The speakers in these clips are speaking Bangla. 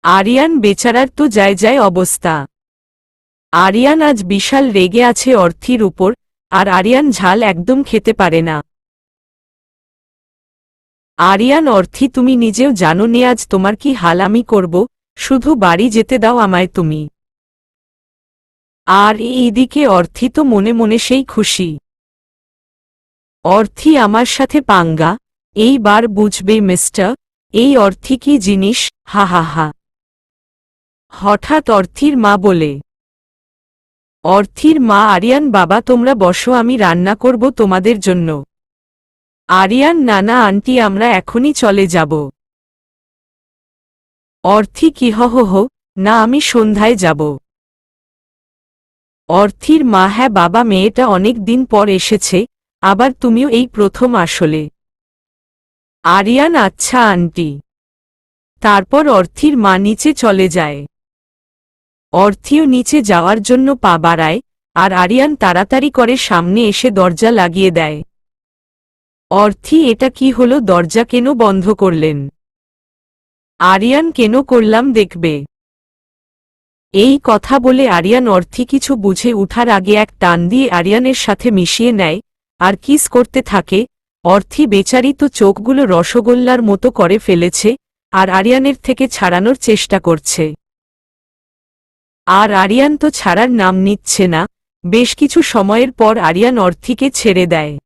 আরিয়ান বেচারার তো যায় যায় অবস্থা। আরিয়ান আজ বিশাল রেগে আছে অর্থির উপর, আর আরিয়ান ঝাল একদম খেতে পারে না। আরিয়ান, অর্থি তুমি নিজেও জানো নে আজ তোমার কি হাল আমি করব, শুধু বাড়ি যেতে দাও আমায় তুমি। আর এইদিকে অর্থি তো মনে মনে সেই খুশি। অর্থি আমার সাথে পাঙ্গা, এইবার বুঝবে মিস্টার, এই অর্থি কি জিনিস, হা হা হা। হঠাৎ অর্থির মা বলে। অর্থির মা, আরিয়ান বাবা তোমরা বসো, আমি রান্না করব তোমাদের জন্য। আরিয়ান, নানা আন্টি আমরা এখনই চলে যাব। অর্থি, কি হো হো, না আমি সন্ধ্যায় যাব। অর্থির মা, হ্যাঁ বাবা মেয়েটা অনেক দিন পর এসেছে, আবার তুমিও এই প্রথম আসলে। আরিয়ান, আচ্ছা আন্টি। তারপর অর্থির মা নিচে চলে যায়। অর্থিও নিচে যাওয়ার জন্য পা বাড়ায়, আর আরিয়ান তাড়াতাড়ি করে সামনে এসে দরজা লাগিয়ে দেয়। অর্থি, এটা কি হলো, দরজা কেন বন্ধ করলেন? আরিয়ান, কেন করলাম দেখবে। এই কথা বলে আরিয়ান অর্থি কিছু বুঝে উঠার আগে এক টান দিয়ে আরিয়ানের সাথে মিশিয়ে নেয়, আর কিস করতে থাকে। অর্থি বেচারি তো চোখগুলো রসগোল্লার মতো করে ফেলেছে, আর আরিয়ানের থেকে ছাড়ানোর চেষ্টা করছে। আর আরিয়ান তো ছাড়ার নাম নিচ্ছে না। বেশ কিছু সময়ের পর আরিয়ান অর্থিকে ছেড়ে দেয়।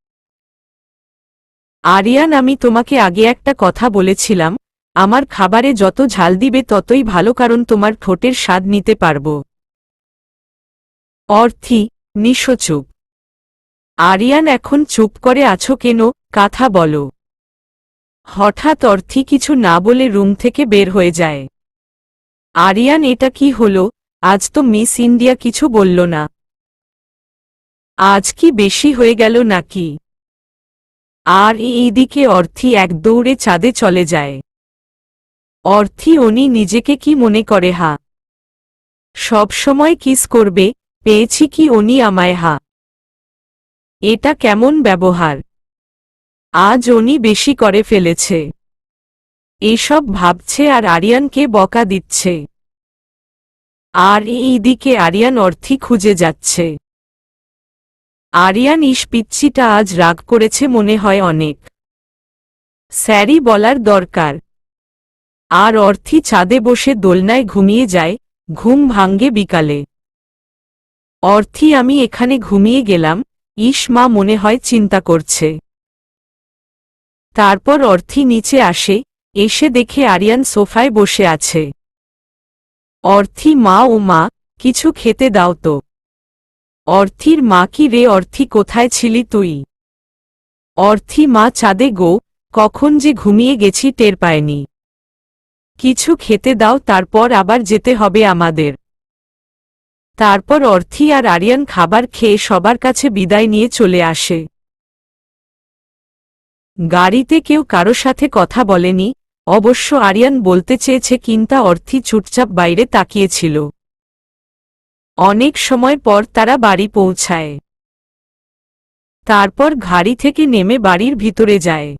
আরিয়ান, আমি তোমাকে আগে একটা কথা বলেছিলাম, আমার খাবারে যত ঝাল দিবে ততই ভালো, কারণ তোমার ঠোঁটের স্বাদ নিতে পারব। অর্থি, নিঃচুপ। আরিয়ান, এখন চুপ করে আছো কেন, কথা বলো। হঠাৎ অর্থি কিছু না বলে রুম থেকে বের হয়ে যায়। আরিয়ান, এটা কি হলো, আজ তো মিস ইন্ডিয়া কিছু বলল না। আজ কি বেশি হয়ে গেল নাকি? আর এইদিকে অর্থি এক দৌড়ে ছাদে চলে যায়। অর্থি, উনি নিজেকে কি মনে করে হা? সব সময় কিস করবে, পেয়েছি কি উনি আমায় হা? এটা কেমন ব্যবহার? আজ উনি বেশি করে ফেলেছে। এসব ভাবছে আর আরিয়ানকে বকা দিচ্ছে। আর এইদিকে আরিয়ান অর্থি খুঁজে যাচ্ছে। আরিয়ান, পিচ্চিটা আজ রাগ করেছে মনে হয় অনেক। স্যারি বলার দরকার। আর অর্থি ছাদে বসে দোলনায় ঘুমিয়ে যায়, ঘুম ভাঙ্গে বিকালে। অর্থি, আমি এখানে ঘুমিয়ে গেলাম, মা মনে হয় চিন্তা করছে। তারপর অর্থি নিচে আসে, এসে দেখে আরিয়ান সোফায় বসে আছে। অর্থি, মা ও মা, কিছু খেতে দাও তো। অর্থির মা, কি রে অর্থি, কোথায় ছিলি তুই? অর্থি, মা ছাদে গো, কখন যে ঘুমিয়ে গেছি টের পায়নি। কিছু খেতে দাও, তারপর আবার যেতে হবে আমাদের। তারপর অর্থি আর আরিয়ান খাবার খেয়ে সবার কাছে বিদায় নিয়ে চলে আসে। গাড়িতে কেউ কারো সাথে কথা বলেনি, অবশ্য আরিয়ান বলতে চেয়েছে কিন্তু অর্থি চুপচাপ বাইরে তাকিয়েছিল। অনেক সময় পর তারা বাড়ি পৌঁছায়। তারপর গাড়ি থেকে নেমে বাড়ির ভিতরে যায়।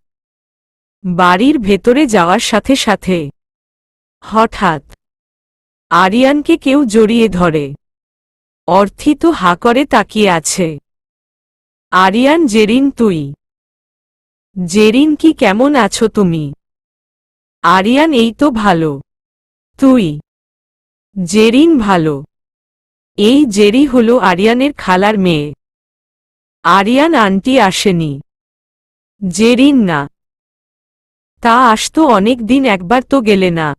বাড়ির ভেতরে যাওয়ার সাথে সাথে হঠাৎ আরিয়ানকে কেউ জড়িয়ে ধরে। অর্থি তো হা করে তাকিয়ে আছে। আরিয়ান, জেরিন তুই? জেরিন, কি কেমন আছো তুমি? আরিয়ান, এই তো ভালো। তুই? জেরিন, ভালো। এই জেরি হলো আরিয়ানের খালার মেয়ে। আরিয়ান, আন্টি আসেনি? জেরিন, না। তা আসতো অনেক দিন, একবার তো গেলে না।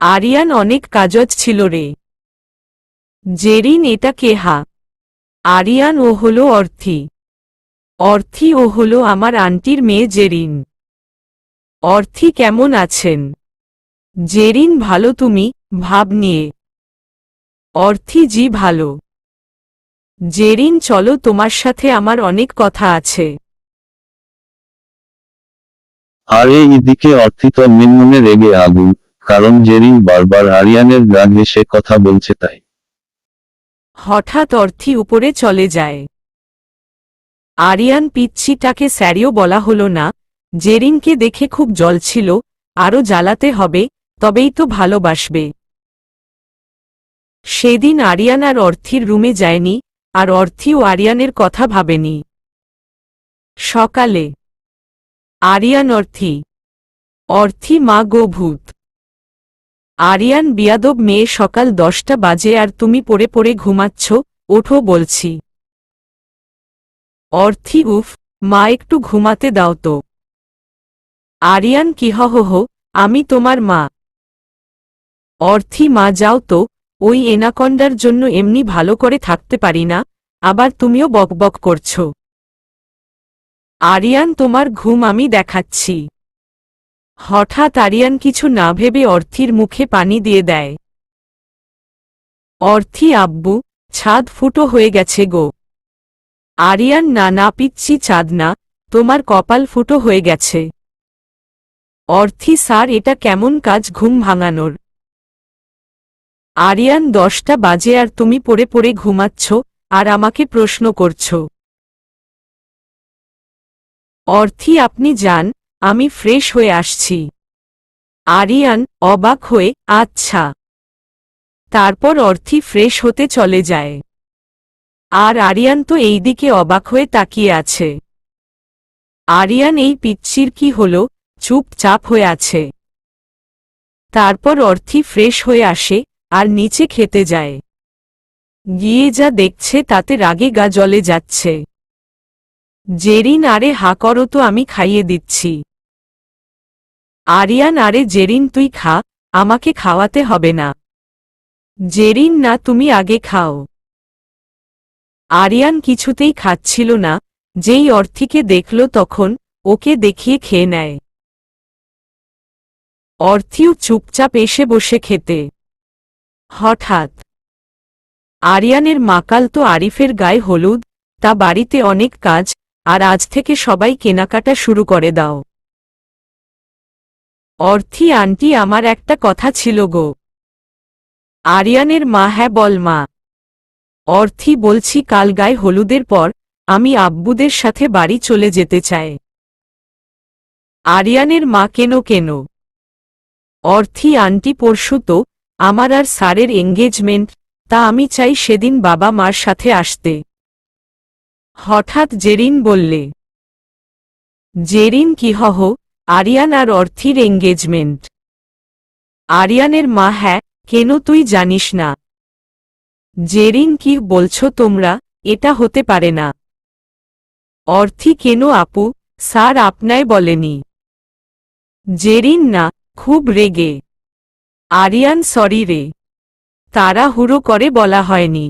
আরিয়ান, অনেক কাজজ ছিল রে। জেরিন, এটা কে হা? আরিয়ান, ও হলো অর্থি। অর্থি, ও হলো আমার আন্টির মেয়ে জেরিন। অর্থি, কেমন আছেন? জেরিন, ভালো, তুমি ভাব নিয়ে? অর্থি, জি ভালো। জেরিন, চলো তোমার সাথে আমার অনেক কথা আছে। আর এইদিকে অর্থিত মিনমুনে রেগে আগুন, কারণ জেরিন বারবার আরিয়ানের গা ঘেঁষে কথা বলছে তাই। হঠাৎ অর্থি উপরে চলে যায়। আরিয়ান পিচ্ছিটাকে স্যারিও বলা হলো না। জেরিনকে দেখে খুব জ্বলছিল, আরও জ্বালাতে হবে, তবেই তো ভালোবাসবে। সেদিন আরিয়ান আর অর্থির রুমে যায়নি, আর অর্থিও আরিয়ানের কথা ভাবেনি। সকালে আরিয়ান অর্থি মা গো ভূত। আরিয়ান বিয়াদব মেয়ে, সকাল 10টা বাজে আর তুমি পড়ে পড়ে ঘুমাচ্ছ, ওঠো বলছি। অর্থি উফ মা, একটু ঘুমাতে দাও তো। আরিয়ান কি হো হো, আমি তোমার মা। অর্থি মা যাও তো, ওই এনাকন্ডার জন্য এমনি ভালো করে থাকতে পারি না, আবার তুমিও বকবক করছো। আরিয়ান তোমার ঘুম আমি দেখাচ্ছি। হঠাৎ আরিয়ান কিছু না ভেবে অর্থির মুখে পানি দিয়ে দেয়। অর্থি আব্বু, ছাদ ফুটো হয়ে গেছে গো। আরিয়ান না না পিচ্ছি, চাঁদ না, তোমার কপাল ফুটো হয়ে গেছে। অর্থি স্যার, এটা কেমন কাজ ঘুম ভাঙানোর। আরিয়ান 10টা বাজে আর তুমি পড়ে পড়ে ঘুমাচ্ছ, আর আমাকে প্রশ্ন করছ। অর্থি আপনি যান, আমি ফ্রেশ হয়ে আসছি। আরিয়ান অবাক হয়ে আচ্ছা। তারপর অর্থি ফ্রেশ হতে চলে যায়। আর আরিয়ান তো এইদিকে অবাক হয়ে তাকিয়ে আছে। আরিয়ান এই পিচ্চির কি হল, চুপচাপ হয়ে আছে। তারপর অর্থি ফ্রেশ হয়ে আসে আর নিচে খেতে যায়। গিয়ে যা দেখছে তাতে রাগে গা জ্বলে যাচ্ছে। জেরিন আরে হা করো তো, আমি খাইয়ে দিচ্ছি। আরিয়ান আরে জেরিন তুই খা, আমাকে খাওয়াতে হবে না। জেরিন না, তুমি আগে খাও। আরিয়ান কিছুতেই খাচ্ছিল না, যেই অর্থিকে দেখল তখন ওকে দেখিয়ে খেয়ে নেয়। অর্থিও চুপচাপ এসে বসে খেতে। হঠাৎ আরিয়ানের মাকাল তো আরিফের গায়ে হলুদ, তা বাড়িতে অনেক কাজ, আর আজ থেকে সবাই কেনাকাটা শুরু করে দাও। অর্থি আন্টি, আমার একটা কথা ছিল গো। আরিয়ানের মা হ্যাঁ বল মা। অর্থি বলছি, কাল গায়ে হলুদের পর আমি আব্বুদের সাথে বাড়ি চলে যেতে চাই। আরিয়ানের মা কেন কেন। অর্থি আন্টি পরশু তো আমার আর স্যারের এঙ্গেজমেন্ট, তা আমি চাই সেদিন বাবা মার সাথে আসতে। হঠাৎ জেরিন বললে। জেরিন কি হহ, আরিয়ান আর অর্থির এঙ্গেজমেন্ট। আরিয়ানের মা হ্যাঁ, কেন তুই জানিস না। জেরিন কি বলছো তোমরা, এটা হতে পারে না। অর্থি কেন আপু, স্যার আপনায় বলেনি। জেরিন না, খুব রেগে। আরিয়ান সরি রে, তাড়াহুড়ো করে বলা হয়নি।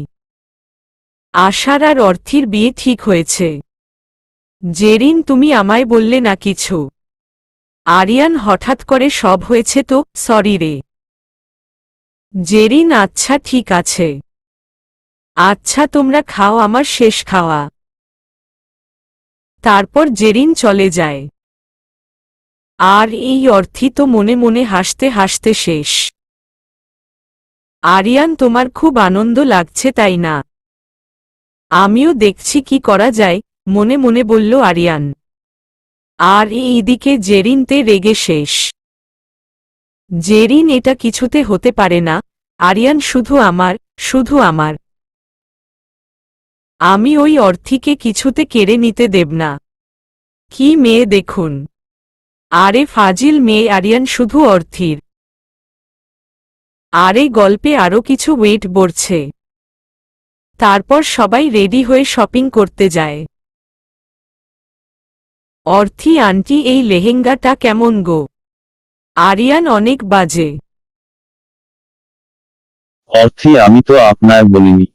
আশার আর অর্থির বিয়ে ঠিক হয়েছে। জেরিন তুমি আমায় বললে না কিছু। আরিয়ান হঠাৎ করে সব হয়েছে তো সরি রে। জেরিন আচ্ছা ঠিক আছে। আচ্ছা তোমরা খাও, আমার শেষ খাওয়া। তারপর জেরিন চলে যায়। আর এই অর্থি তো মনে মনে হাসতে হাসতে শেষ। আরিয়ান তোমার খুব আনন্দ লাগছে তাই না। আমিও দেখছি কি করা যায়, মনে মনে বলল আরিয়ান। আর এইদিকে জেরিন তে রেগে শেষ। জেরিন এটা কিছুতে হতে পারে না, আরিয়ান শুধু আমার, শুধু আমার। আমি ওই অর্থিকে কিছুতে কেড়ে নিতে দেব না। কি মেয়ে দেখুন। আরে ফাজিল মেয়ে আরিয়ান শুধু অর্থির। আরে গল্পে আরও কিছু ওয়েট বাড়ছে। তারপর সবাই রেডি হয়ে শপিং করতে যায়। অর্থি আন্টি এই লেহেঙ্গাটা কেমন গো। আরিয়ান অনেক বাজে। অর্থি আমি তো আপনায় বলিনি।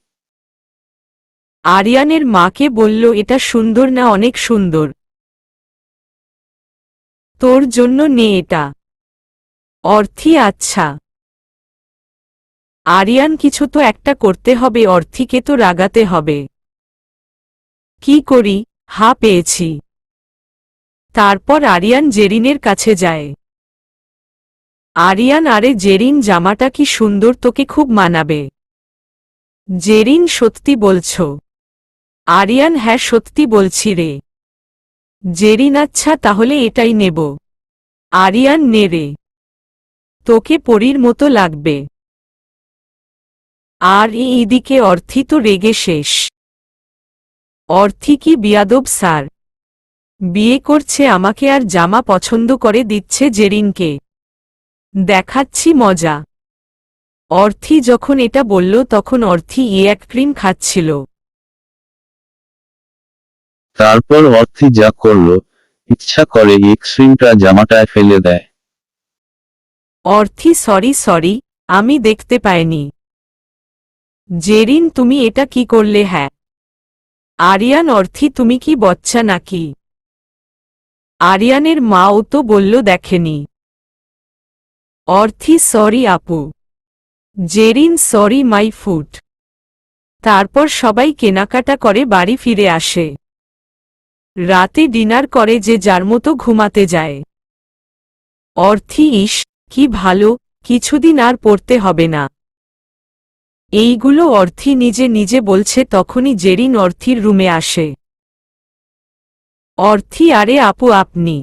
আরিয়ানের মাকে বলল এটা সুন্দর না, অনেক সুন্দর। তোর জন্য নে এটা। অর্থি আচ্ছা। আরিয়ান কিছু তো একটা করতে হবে, অর্থিকে তো রাগাতে হবে। কি করি, হা পেয়েছি। তারপর আরিয়ান জেরিনের কাছে যায়। আরিয়ান আরে জেরিন জামাটা কি সুন্দর, তোকে খুব মানাবে। জেরিন সত্যি বলছো। আরিয়ান হ্যাঁ সত্যি বলছি রে। জেরিন আচ্ছা তাহলে এটাই নেব। আরিয়ান নে রে। তোকে পরীর মতো লাগবে। আর এইদিকে অর্থি তো রেগে শেষ। অর্থি কি বিয়াদব স্যার, বিয়ে করছে আমাকে আর জামা পছন্দ করে দিচ্ছে জেরিনকে, দেখাচ্ছি মজা। অর্থি যখন এটা বলল তখন অর্থি এক ক্রিম খাচ্ছিল। তারপর অর্থি যা করলো, ইচ্ছা করে এক্সট্রিমটা জামাটায় ফেলে দেয়। অর্থি সরি আমি দেখতে পাইনি। জেরিন তুমি এটা কি করলে? হ্যাঁ আরিয়ান অর্থি তুমি কি বচ্চা নাকি? আরিয়ানের মাও তো বলল দেখেনি। অর্থি সরি আপু। Zerin sorry my foot. তারপর সবাই কেনাকাটা করে বাড়ি ফিরে আসে। রাতে ডিনার করে যে যার মতো ঘুমাতে যায়। অর্থি ইস কি ভালো, কিছুদিন আর পড়তে হবে না। এইগুলো অর্থি নিজে নিজে বলছে তখনই জেরিন অর্থির রুমে আসে। অর্থি আরে আপু আপনি।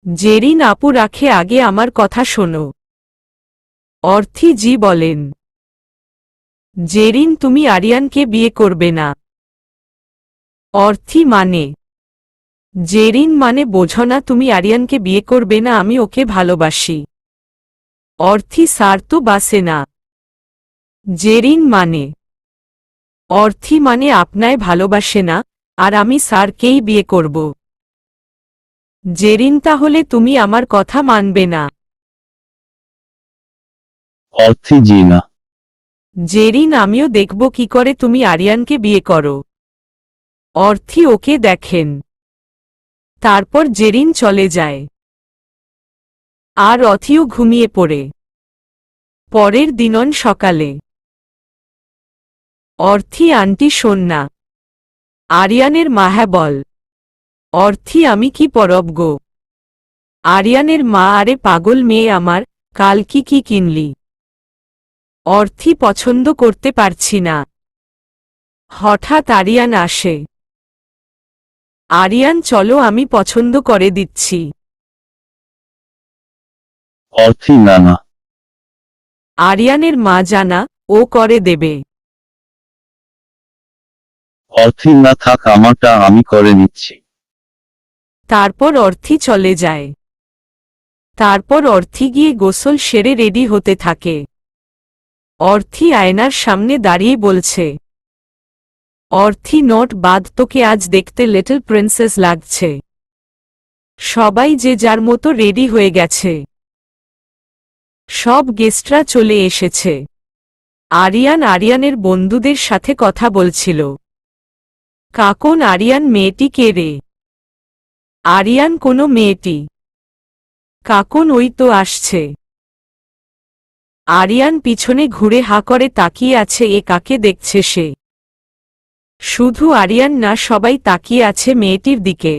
জেরিন আপু রাখে আগে আমার কথা শোনো। অর্থি জি বলেন। জেরিন তুমি আরিয়ানকে বিয়ে করবে না? অর্থি মানে? জেরিন মানে বোঝো না তুমি আরিয়ানকে বিয়ে করবে না? আমি ওকে ভালোবাসি। অর্থি স্যার তো বাসে না। জেরিন মানে? অর্থি মানে আপনায় ভালোবাসে না, আর আমি স্যারকেই বিয়ে করব। জেরিন তাহলে তুমি আমার কথা মানবে না? অর্থি জি না। জেরিন আমিও দেখব কি করে তুমি আরিয়ানকে বিয়ে করো। অর্থি ওকে দেখেন। তারপর জেরিন চলে যায়। আর অথিও ঘুমিয়ে পড়ে। পরের দিনন সকালে। অর্থি আন্টি শোন না। আরিয়ানের মা হ্যাঁ বল। অর্থি আমি কি পরব গো? আরিয়ানের মা আরে পাগল মেয়ে আমার, কাল কি কি কিনলি? অর্থি পছন্দ করতে পারছি না। হঠাৎ আরিয়ান আসে। আরিয়ান চলো আমি পছন্দ করে দিচ্ছি। অর্থি না না। আরিয়ানের মা জানা, ও করে দেবে। অর্থি না থাক আমারটা আমি করে নিচ্ছি। তারপর অর্থি চলে যায়। তারপর অর্থি গিয়ে গোসল সেরে রেডি হতে থাকে। অর্থি আয়নার সামনে দাঁড়িয়ে বলছে, অর্থি নোট বাদ তোকে আজ দেখতে লিটল প্রিন্সেস লাগছে। সবাই যে যার মতো রেডি হয়ে গেছে। সব গেস্টরা চলে এসেছে। আরিয়ানের বন্ধুদের সাথে কথা বলছিল। কাকন আরিয়ান মেয়েটি কে রে? আরিয়ান কোনো মেয়েটি। কাকন ওই তো আসছে। আরিয়ান পিছনে ঘুরে হা করে তাকিয়ে আছে এ কাকে দেখছে সে। শুধু আরিয়ান না সবাই তাকিয়ে আছে মেয়েটির দিকে।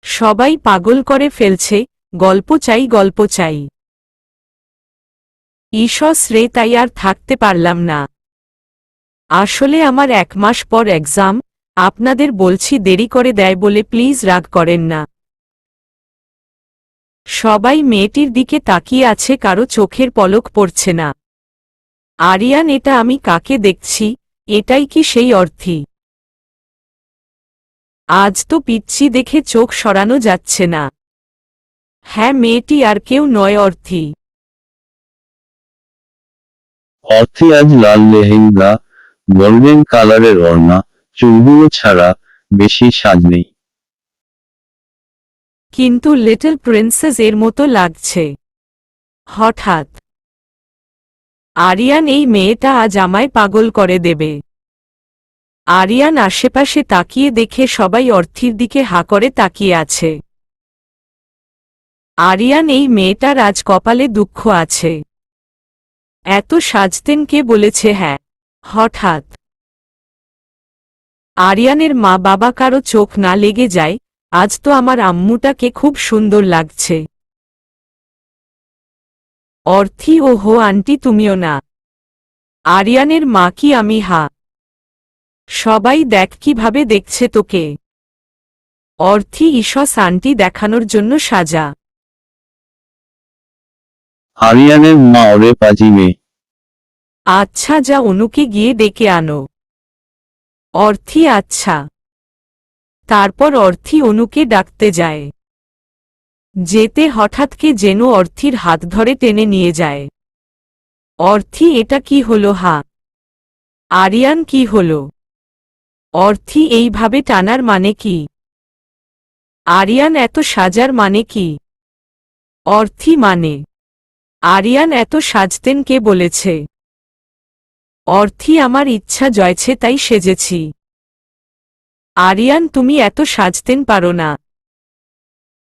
সবাই পাগল করে ফেলছে, গল্প চাই গল্প চাই। ঈশ্বর রে তাই আর থাকতে পারলাম না। আসলে আমার 1 মাস পর এক্সাম, আপনাদের বলছি দেরি করে দেয় বলে প্লিজ রাগ করেন না। সবাই মেয়েটির দিকে তাকিয়ে আছে কারো চোখের পলক পড়ছে না। আরিয়ান এটা আমি কাকে দেখছি, এটাই কি সেই অর্থি? আজ তো পিচ্ছি দেখে চোখ সরানো যাচ্ছে না। হ্যাঁ মেয়েটি আর কেউ নয় অর্থি। অর্থি আজ লাল লেহেঙ্গা, গোল্ডেন কালারের ওড়না, চুলগুলো ছাড়া বেশি সাজ নেই। কিন্তু লিটল প্রিন্সেস এর মতো লাগছে। হঠাৎ আরিয়ান এই মেয়েটা আজ আমায় পাগল করে দেবে। আরিয়ান আশেপাশে তাকিয়ে দেখে সবাই অর্থির দিকে হা করে তাকিয়ে আছে। আরিয়ান এই মেয়েটার আজ কপালে দুঃখ আছে। এত সাজতেন কে বলেছে? হ্যাঁ হঠাৎ আরিয়ানের মা বাবা কারো চোখ না লেগে যায়, আজ তো আমার আম্মুটাকে খুব সুন্দর লাগছে। অর্থি ও হো আন্টি তুমিও না। আরিয়ানের মা কি আমি? হা। সবাই দেখ কিভাবে দেখছে তোকে। অর্থি ঈশ্বর আন্টি দেখানোর জন্য সাজা। আরিয়ানের মা ওরে পাজি মেয়ে। আচ্ছা যা অনুকে গিয়ে ডেকে আনো। অর্থি আচ্ছা। তারপর অর্থি অনুকে ডাকতে যায়। যেতে হঠাৎ কে যেন অর্থির হাত ধরে টেনে নিয়ে যায়। অর্থি এটা কি হলো হা? আরিয়ান কি হলো? অর্থি এইভাবে টানার মানে কি? আরিয়ান এত সাজার মানে কি? অর্থি মানে আরিয়ান এত সাজতেন কে বলেছে? অর্থি আমার ইচ্ছা জয়ছে তাই সেজেছি। আরিয়ান তুমি এত সাজতেন পারো না।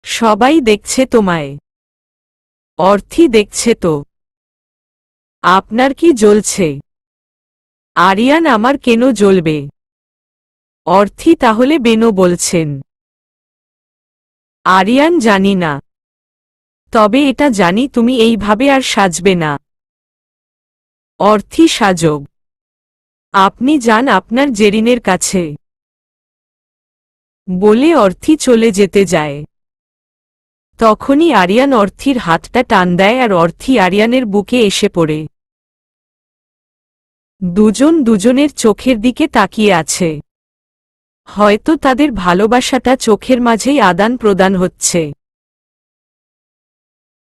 সবাই দেখছে তোমায়। অর্থি দেখছে তো। আপনার কি জ্বলছে? আরিয়ান আমার কেন জ্বলবে? অর্থি তাহলে বেনো বলছেন। আরিয়ান জানি না। তবে এটা জানি তুমি এইভাবে আর সাজবে না। অর্থি সাজব। আপনি যান আপনার জেরিনের কাছে। বলে অর্থি চলে যেতে যায়। তখনই আরিয়ান অর্থির হাতটা টান দেয় আর অর্থি আরিয়ানের বুকে এসে পড়ে। দুজন দুজনের চোখের দিকে তাকিয়ে আছে। হয়তো তাদের ভালোবাসাটা চোখের মাঝেই আদান প্রদান হচ্ছে।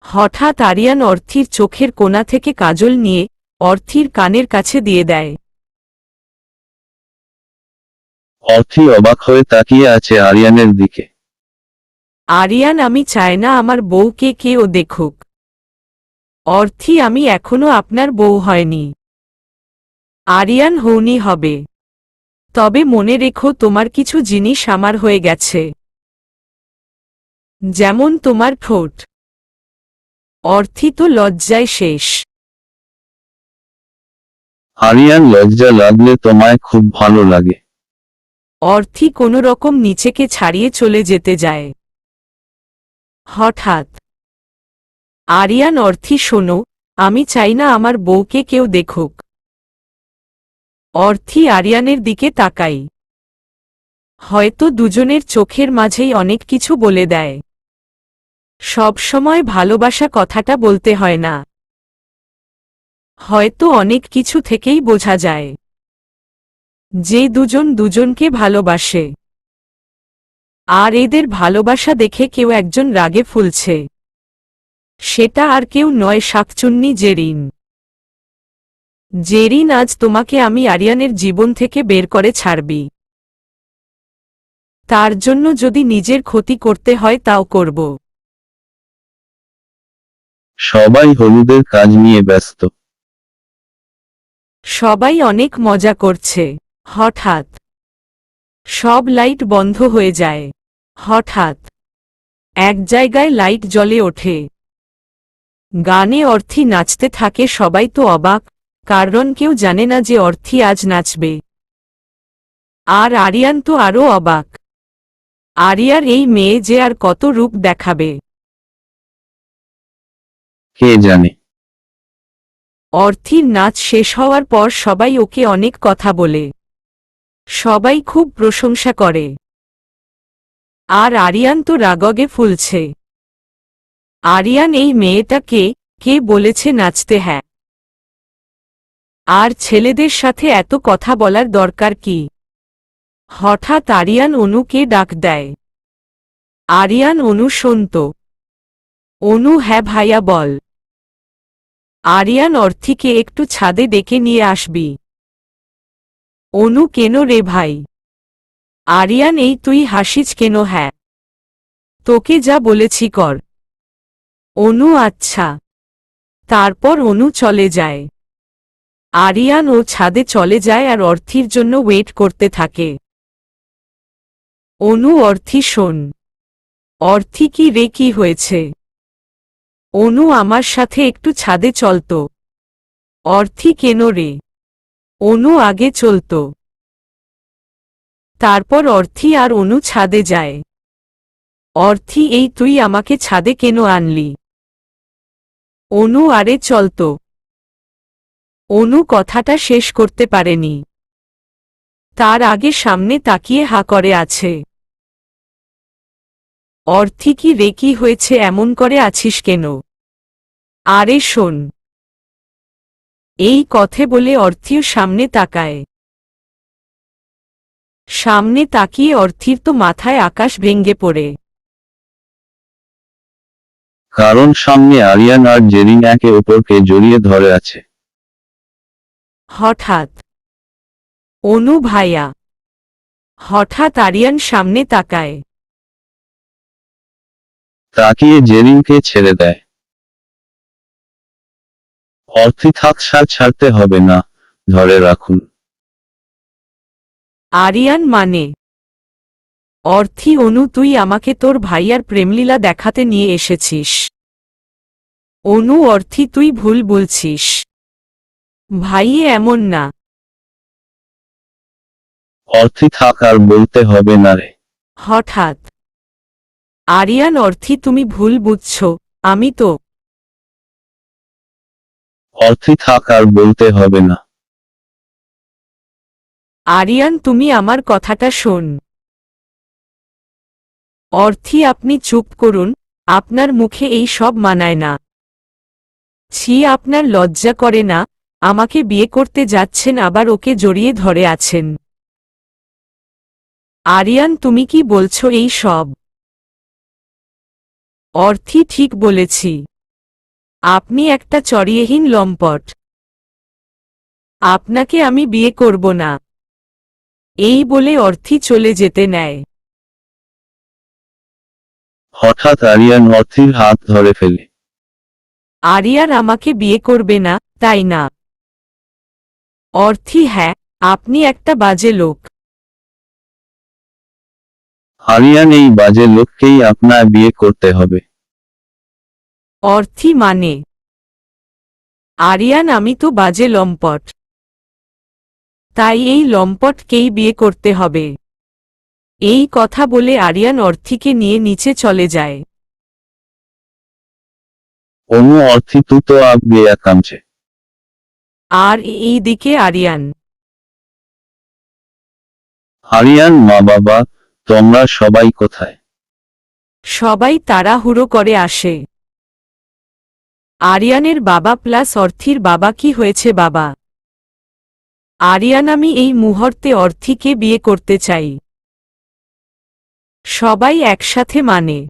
হঠাৎ আরিয়ান অর্থির চোখের কোণা থেকে কাজল নিয়ে অর্থির কানের কাছে দিয়ে দেয়। অর্থি অবাক হয়ে তাকিয়ে আছে আরিয়ানের দিকে। আরিয়ান আমি চাই না আমার বউকে কেউ দেখুক। অর্থি আমি এখনো আপনার বউ হয়নি। আরিয়ান হৌনি হবে। তবে মনে রেখো তোমার কিছু জিনিস আমার হয়ে গেছে। যেমন তোমার ঠোঁট। অর্থি তো লজ্জায় শেষ। আরিয়ান লজ্জা লাগলে তোমায় খুব ভালো লাগে। অর্থি কোনো রকম নিচেকে ছাড়িয়ে চলে যেতে যায়। হঠাৎ আরিয়ান অর্থি শোনো, আমি চাই না আমার বউকে কেউ দেখুক। অর্থি আরিয়ানের দিকে তাকাই। হয়তো দুজনের চোখের মাঝেই অনেক কিছু বলে দেয়। সব সময় ভালোবাসা কথাটা বলতে হয় না। হয়তো অনেক কিছু থেকেই বোঝা যায় যে দুজন দুজনকে ভালোবাসে। আর এদের ভালোবাসা দেখে কেউ একজন রাগে ফুলছে। সেটা আর কেউ নয় শাকচুন্নি জেরিন। জেরিন আজ তোমাকে আমি আরিয়ানের জীবন থেকে বের করে ছাড়বি। তার জন্য যদি নিজের ক্ষতি করতে হয় তাও করব। সবাই হলুদের কাজ নিয়ে ব্যস্ত। সবাই অনেক মজা করছে। হঠাৎ সব লাইট বন্ধ হয়ে যায়। হঠাৎ এক জায়গায় লাইট জ্বলে ওঠে। গানে অর্থি নাচতে থাকে। সবাই তো অবাক, কারণ কেউ জানে না যে অর্থি আজ নাচবে। আর আরিয়ান তো আরও অবাক। আরিয়ার এই মেয়ে যে আর কত রূপ দেখাবে। কে জানে। অর্থির নাচ শেষ হওয়ার পর সবাই ওকে অনেক কথা বলে। সবাই খুব প্রশংসা করে। আর আরিয়ান তো রাগগে ফুলছে। আরিয়ান এই মেয়েটা কে বলেছে নাচতে? হ্যাঁ। আর ছেলেদের সাথে এত কথা বলার দরকার কি? হঠাৎ আরিয়ান অনুকে ডাক দেয়। আরিয়ান অনু শুনত। অনু হ্যাঁ ভাইয়া বল। আরিয়ান অর্থিকে একটু ছাদে ডেকে নিয়ে আসবি। অনু কেন রে ভাই? আরিয়ান এই তুই হাসিস কেন? হ্যাঁ, তোকে যা বলেছি কর। অনু আচ্ছা। তারপর অনু চলে যায়। আরিয়ান ও ছাদে চলে যায় আর অর্থির জন্য ওয়েট করতে থাকে। অনু অর্থি শোন। অর্থি কি রে কি হয়েছে? অনু আমার সাথে একটু ছাদে চলতো। অর্থি কেন রে? অনু আগে চলত। তারপর অর্থি আর অনু ছাদে যায়। অর্থি এই তুই আমাকে ছাদে কেন আনলি? অনু আরে চলত। অনু কথাটা শেষ করতে পারেনি। তার আগে সামনে তাকিয়ে হা করে আছে। অর্থি কি রে কি হয়েছে এমন করে আছিস কেন? আরে শোন। এই কথা বলে অর্থীর সামনে তাকায়। সামনে তাকিয়ে অর্থীর তো মাথায় আকাশ ভেঙে পড়ে। কারণ সামনে আরিয়ান আর জেরিন একে অপরকে জড়িয়ে ধরে আছে। হঠাৎ অনু ভাইয়া। হঠাৎ আরিয়ান সামনে তাকায়। তাকিয়ে জেরিনকে ছেড়ে দেয়। অর্থী থাক, ছাড়তে হবে না, ধরে রাখুন। আরিয়ান মানে? অর্থী অনু, তুই আমাকে তোর ভাইয়ার প্রেমলীলা দেখাতে নিয়ে এসেছিস। অনু অর্থী, তুই ভুল বলছিস। ভাইয়ে এমন না। অর্থী থাক, আর বলতে হবে না রে। হঠাৎ আরিয়ান অর্থী, তুমি ভুল বুঝছ, আমি তো। অর্থী থাক, আর বলতে হবে না। আরিয়ান, তুমি আমার কথাটা শোন। অর্থী, আপনি চুপ করুন, আপনার মুখে এই সব মানায় না। ছি, আপনার লজ্জা করে না? আমাকে বিয়ে করতে যাচ্ছেন, আবার ওকে জড়িয়ে ধরে আছেন। আরিয়ান, তুমি কি বলছো এই সব? অর্থী, ঠিক বলেছি। আপনি একটা চরিয়েহীন লম্পট। আপনাকে আমি বিয়ে করব না। এই বলে অর্থী চলে যেতে নেয়। হঠাৎ আরিয়ান অর্থীর হাত ধরে ফেলে। আরিয়ান আমাকে বিয়ে করবে না, তাই না? অর্থী, হ্যাঁ, আপনি একটা বাজে লোক। আরিয়ান, এই বাজে লোককেই আপনার বিয়ে করতে হবে। অর্থী মানে? আরিয়ান, আমি তো বাজে লম্পট। তাই এই লম্পটকেই বিয়ে করতে হবে। এই কথা বলে আরিয়ান অর্থীকে নিয়ে নিচে চলে যায়। অনু অর্থী তু তো আব গেয়া কামছে। আর এই দিকে আরিয়ান। আরিয়ান, মা বাবা, তোমরা সবাই কোথায়? সবাই তাড়াহুড়ো করে আসে। আরিয়ানের বাবা প্লাস অর্থীর বাবা। কি হয়েছে বাবা? আরিয়ান, আমি এই মুহূর্তে অর্থীকে বিয়ে করতে চাই। সবাই একসাথে মানে।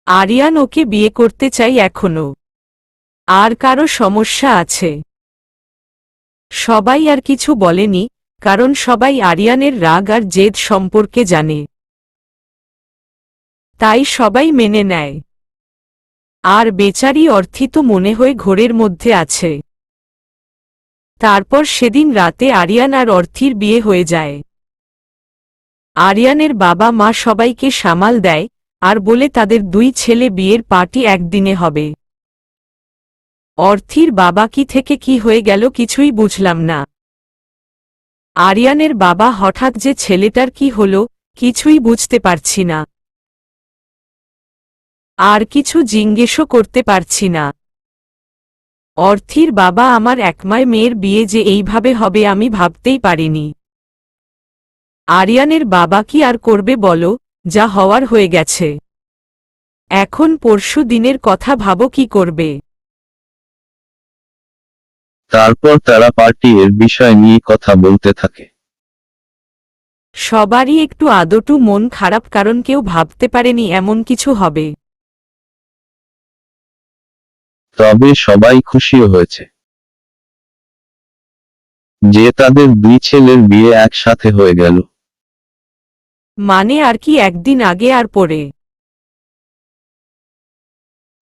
আরিয়ান, ওকে বিয়ে করতে চাই এখনো। আর কারো সমস্যা আছে? সবাই আর কিছু বলেনি, কারণ সবাই আরিয়ানের রাগ আর জেদ সম্পর্কে জানে। তাই সবাই মেনে নেয়। আর বেচারি অর্থী তো মনে হয় ঘোরের মধ্যে আছে। তারপর সেদিন রাতে আরিয়ান আর অর্থীর বিয়ে হয়ে যায়। আরিয়ানের বাবা মা সবাইকে সামাল দেয়, আর বলে তাদের দুই ছেলে বিয়ের পার্টি একদিনে হবে। অর্থীর বাবা কি থেকে কি হয়ে গেল কিছুই বুঝলাম না। আরিয়ানের বাবা হঠাৎ যে ছেলেটার কি হলো, কিছুই বুঝতে পারছি না। আর কিছু জিজ্ঞেসও করতে পারছি না। অর্থীর বাবা, আমার একমায় মেয়ের বিয়ে যে এইভাবে হবে আমি ভাবতেই পারিনি। আরিয়ানের বাবা কি আর করবে বলো, যা হওয়ার হয়ে গেছে। এখন পরশু দিনের কথা ভাবো, কি করবে। তারপর তারা পার্টি এর বিষয় নিয়ে কথা বলতে থাকে। সবারই একটু আদটু মন খারাপ, কারণ কেউ ভাবতে পারেনি এমন কিছু হবে। তবে সবাই খুশিও হয়েছে যে তাদের দুই ছেলের বিয়ে একসাথে হয়ে গেল। মানে আর কি, একদিন আগে আর পরে।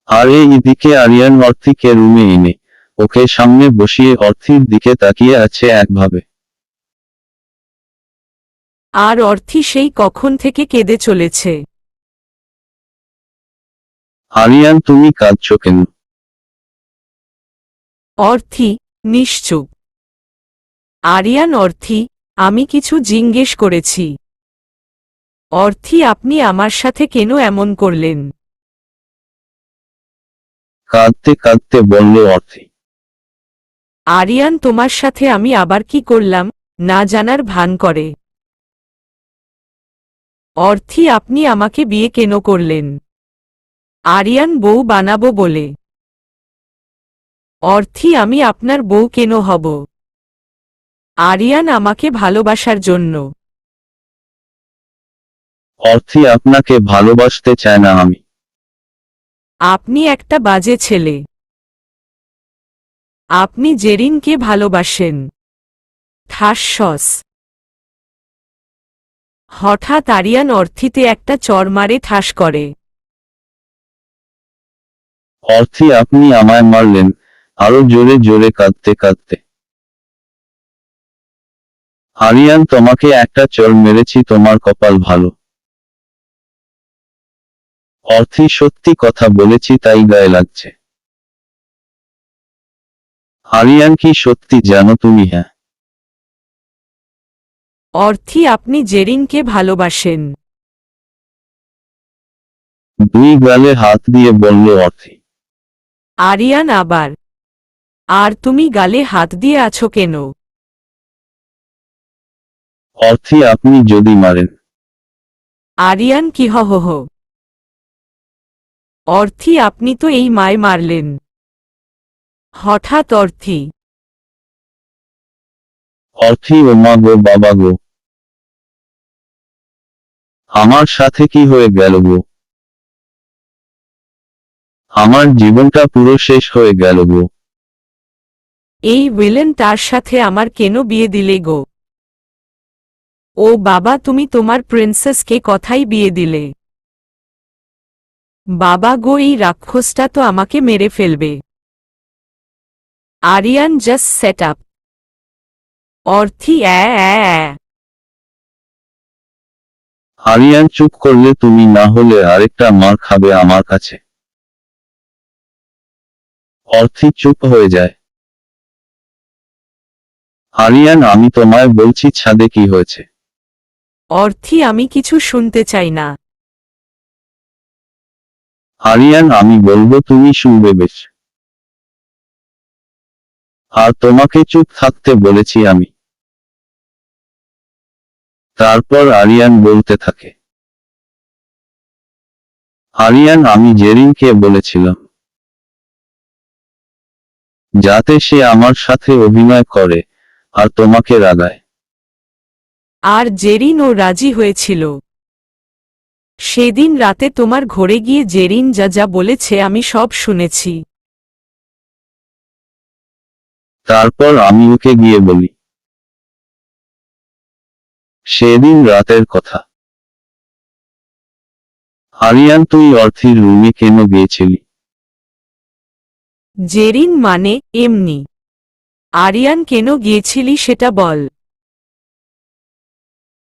আর এইদিকে আরিয়ান অর্থীকে রুমে এনে ওকে সামনে বসিয়ে অর্থীর দিকে তাকিয়ে আছে একভাবে। আর অর্থী সেই কখন থেকে কেঁদে চলেছে। আরিয়ান, তুমি কাঁদছো কেন? অর্থী নিশ্চুপ। আরিয়ান, অর্থী, আমি কিছু জিজ্ঞেস করেছি। অর্থী, আপনি আমার সাথে কেন এমন করলেন? কাঁদতে কাঁদতে বলল অর্থী। আরিয়ান, তোমার সাথে আমি আবার কি করলাম, না জানার ভান করে। অর্থী, আপনি আমাকে বিয়ে কেন করলেন? আরিয়ান, বউ বানাবো বলে। অর্থী আমি আপনার বউ কেন হব? আরিয়ান আমাকে ভালোবাসার জন্য। অর্থী আপনাকে ভালোবাসতে চায় না আমি। আপনি একটা বাজে ছেলে। আপনি জেরিনকে ভালোবাসেন। ঠাসস। হঠাৎ আরিয়ান অর্থিতে একটা চড় মারে ঠাস করে। অর্থী আপনি আমায় মারলেন, আরো জোরে জোরে কাঁদতে কাঁদতে। আরিয়ান তোমাকে একটা চড় মেরেছি, তোমার কপাল ভালো। অর্থী সত্যি কথা বলেছি তাই গায়ে লাগছে। আরিয়ান কি সত্যি জানো তুমি? হ্যাঁ। অর্থী আপনি জেরিনকে ভালোবাসেন। দুই গালে হাত দিয়ে বলল অর্থী। আরিয়ান আবার। আর তুমি গালে হাত দিয়ে আছো কেন? অর্থী আপনি যদি মারেন। আরিয়ান কি হো হো হো। অর্থী আপনি তো এই মায় মারলেন। হঠাৎ অর্থী। অর্থী ও মা গো বাবা গো, আমার সাথে কি হয়ে গেল গো? আমার জীবনটা পুরো শেষ হয়ে গেল গো। এই ভিলেন তার সাথে আমার কেন বিয়ে দিলে গো? ও বাবা তুমি তোমার প্রিন্সেসকে কথাই বিয়ে দিলে। বাবা গো এই রাক্ষসটা তো আমাকে মেরে ফেলবে। Aryan just set up. Arthi Aryan চুপ করলে তুমি, না হলে আরেকটা মার খাবে আমার কাছে। অর্থী চুপ হয়ে যায়। আরিয়ান আমি তোমায় বলছি ছাদে কি হয়েছে। অর্থী আমি কিছু শুনতে চাই না। আরিয়ান আমি বলবো তুমি শুনবে বেশ। আর তোমাকে চুপ থাকতে বলেছি আমি। তারপর আরিয়ান বলতে থাকে। আরিয়ান আমি জেরিনকে বলেছিলাম যাতে সে আমার সাথে অভিনয় করে আর তোমাকে রাগায়। আর জেরিন ও রাজি হয়েছিল। সেদিন রাতে তোমার ঘরে গিয়ে জেরিন যা যা বলেছে আমি সব শুনেছি। তারপর আমি ওকে গিয়ে বলি সেদিন রাতের কথা। আরিয়ান তুই অর্থীর রুমে কেন গিয়েছিলি? জেরিন মানে এমনি। আরিয়ান কেন গিয়েছিলি সেটা বল।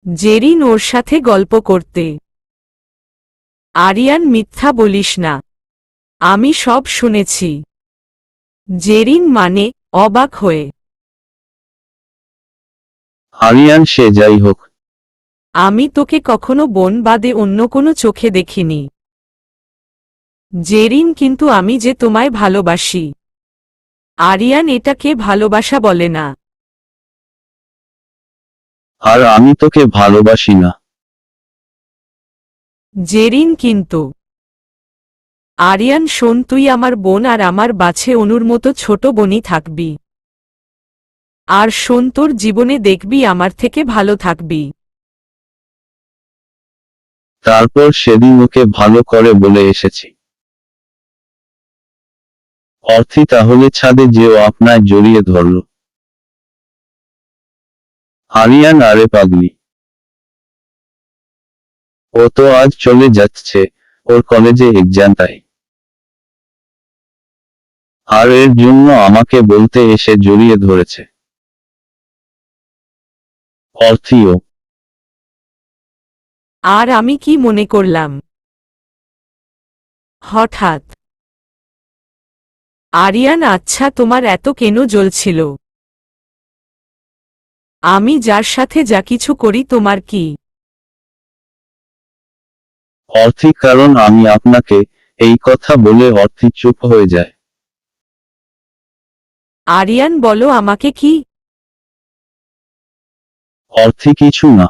জেরিন ওর সাথে গল্প করতে। আরিয়ান মিথ্যা বলিস না। আমি সব শুনেছি। জেরিন মানে অবাক হয়ে। আরিয়ান সে যাই হোক, আমি তোকে কখনো বোন বাদে অন্য কোনো চোখে দেখিনি। জেরিন কিন্তু আমি যে তোমায় ভালোবাসি। আরিয়ান এটাকে ভালোবাসা বলে না। আর আমি তোকে ভালোবাসি না। জেরিন কিন্তু। আরিয়ান শোন তুই আমার বোন আর আমার বাছে অনুর মতো ছোট বোনই থাকবি। আর শোন তোর জীবনে দেখবি আমার থেকে ভালো থাকবি। তারপর সেদিন ওকে ভালো করে বলে এসেছি। অর্থী তাহলে ছাদে যেও আপনায় জড়িয়ে ধরল। আরিয়ান আরে পাগলি, ও তো আজ চলে যাচ্ছে, ওর কলেজে এক্সাম তাই। আর এর জন্য আমাকে বলতে এসে জড়িয়ে ধরেছে। অর্থীও। আর আমি কি মনে করলাম? হঠাৎ। আরিয়ান আচ্ছা তোমার এত কেন জ্বলছিল? আমি যার সাথে যা কিছু করি তোমার কি? অর্থী কারণ আমি আপনাকে, এই কথা বলে অর্থী চুপ হয়ে যায়। আরিয়ান বলো আমাকে কি? অর্থী কিছু না।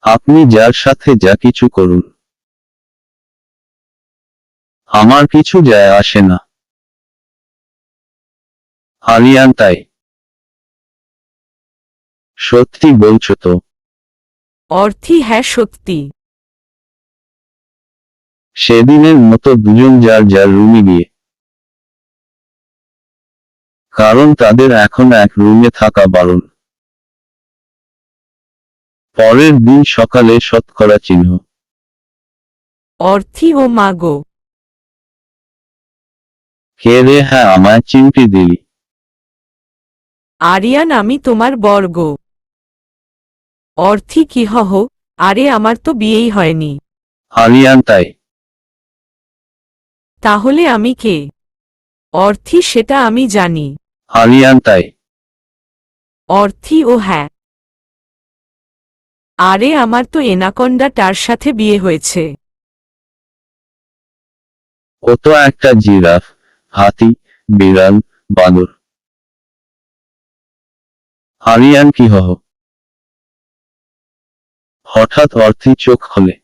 আপনি যার সাথে যা কিছু করুন, আমার কিছু যায় আসে না। আরিয়ান তাই? সত্যি বলছো তো? অর্থি হ্যাঁ সত্যি। সেদিনের মতো দুজন যার যার রুমে গিয়ে, কারণ তাদের এখন এক রুমে থাকা বারণ। পরের দিন সকালে শতকরা চিহ্ন। অর্থি ও মাগো। কে রে? হ্যাঁ, আমায় চিমটি দিলি। আরিয়ান আমি তোমার বর্গ। অর্থি কি হহ? আরে আমার তো বিয়েই হয়নি। আরিয়ান তাই? তাহলে আমি কে? অর্থি সেটা আমি জানি। আরিয়ান তাই? অর্থি ও হ্যাঁ। আরে আমার তো এনাকন্ডা তার সাথে বিয়ে হয়েছে। ও তো একটা জিরাফ, হাতি, বিড়াল, বানর। আরিয়ান কি হহ? হঠাৎ অর্থি চোখ খোলে।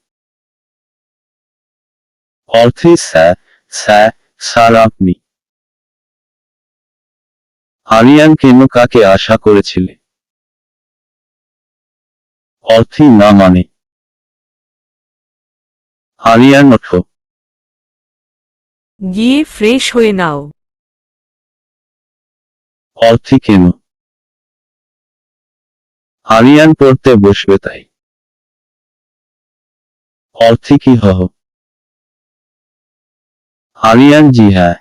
অর্থি স্যার, স্যার, স্যার আপনি? আরিয়ান কেন? কাকে আশা করেছিলে? অর্থি না মানে? আরিয়ান ওঠো। গিয়ে ফ্রেশ হয়ে নাও। অর্থি কেন? আরিয়ান পড়তে বসবে তাই। অর্থি কি হহ? আরিয়ান জি হ্যাঁ।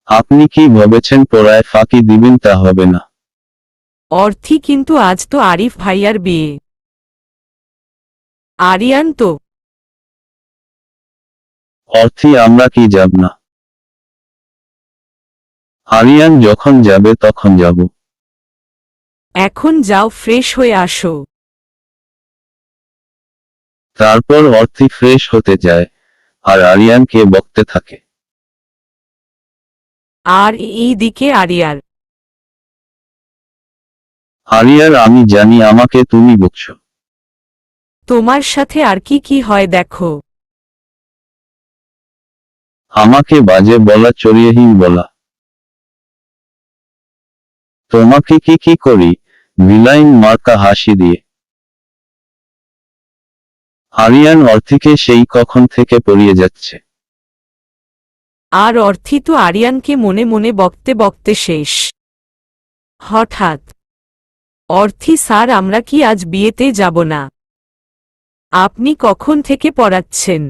আপনি কি ভেবেছেন পড়ায় ফাঁকি দিবেন? তা হবে না। অর্থি কিন্তু আজ তো আরিফ ভাইয়ার বিয়ে। আরিয়ান তো। অর্থি আমরা কি যাব না? আরিয়ান যখন যাবে তখন যাব। এখন যাও ফ্রেশ হয়ে আসো। তারপর অর্থি ফ্রেশ হতে যায়, আর আরিয়ানকে বকতে থাকে। আর এই দিকে আরিয়ার। আরিয়ার আমি জানি আমাকে তুমি বকছো। তোমার সাথে আর কি কি হয় দেখো। আমাকে বাজে বলা, চরিত্রহীন বলা। তোমাকে কি কি করি? ভিলাইন মার্কা হাসি দিয়ে আরিয়ান অর্থিকে সেই কখন থেকে পড়িয়ে যাচ্ছে। আর অর্থি তো আরিয়ানকে মনে মনে বকতে বকতে শেষ। হঠাৎ অর্থি স্যার আমরা কি আজ বিয়েতে যাব না? আপনি কখন থেকে পড়াচ্ছেন?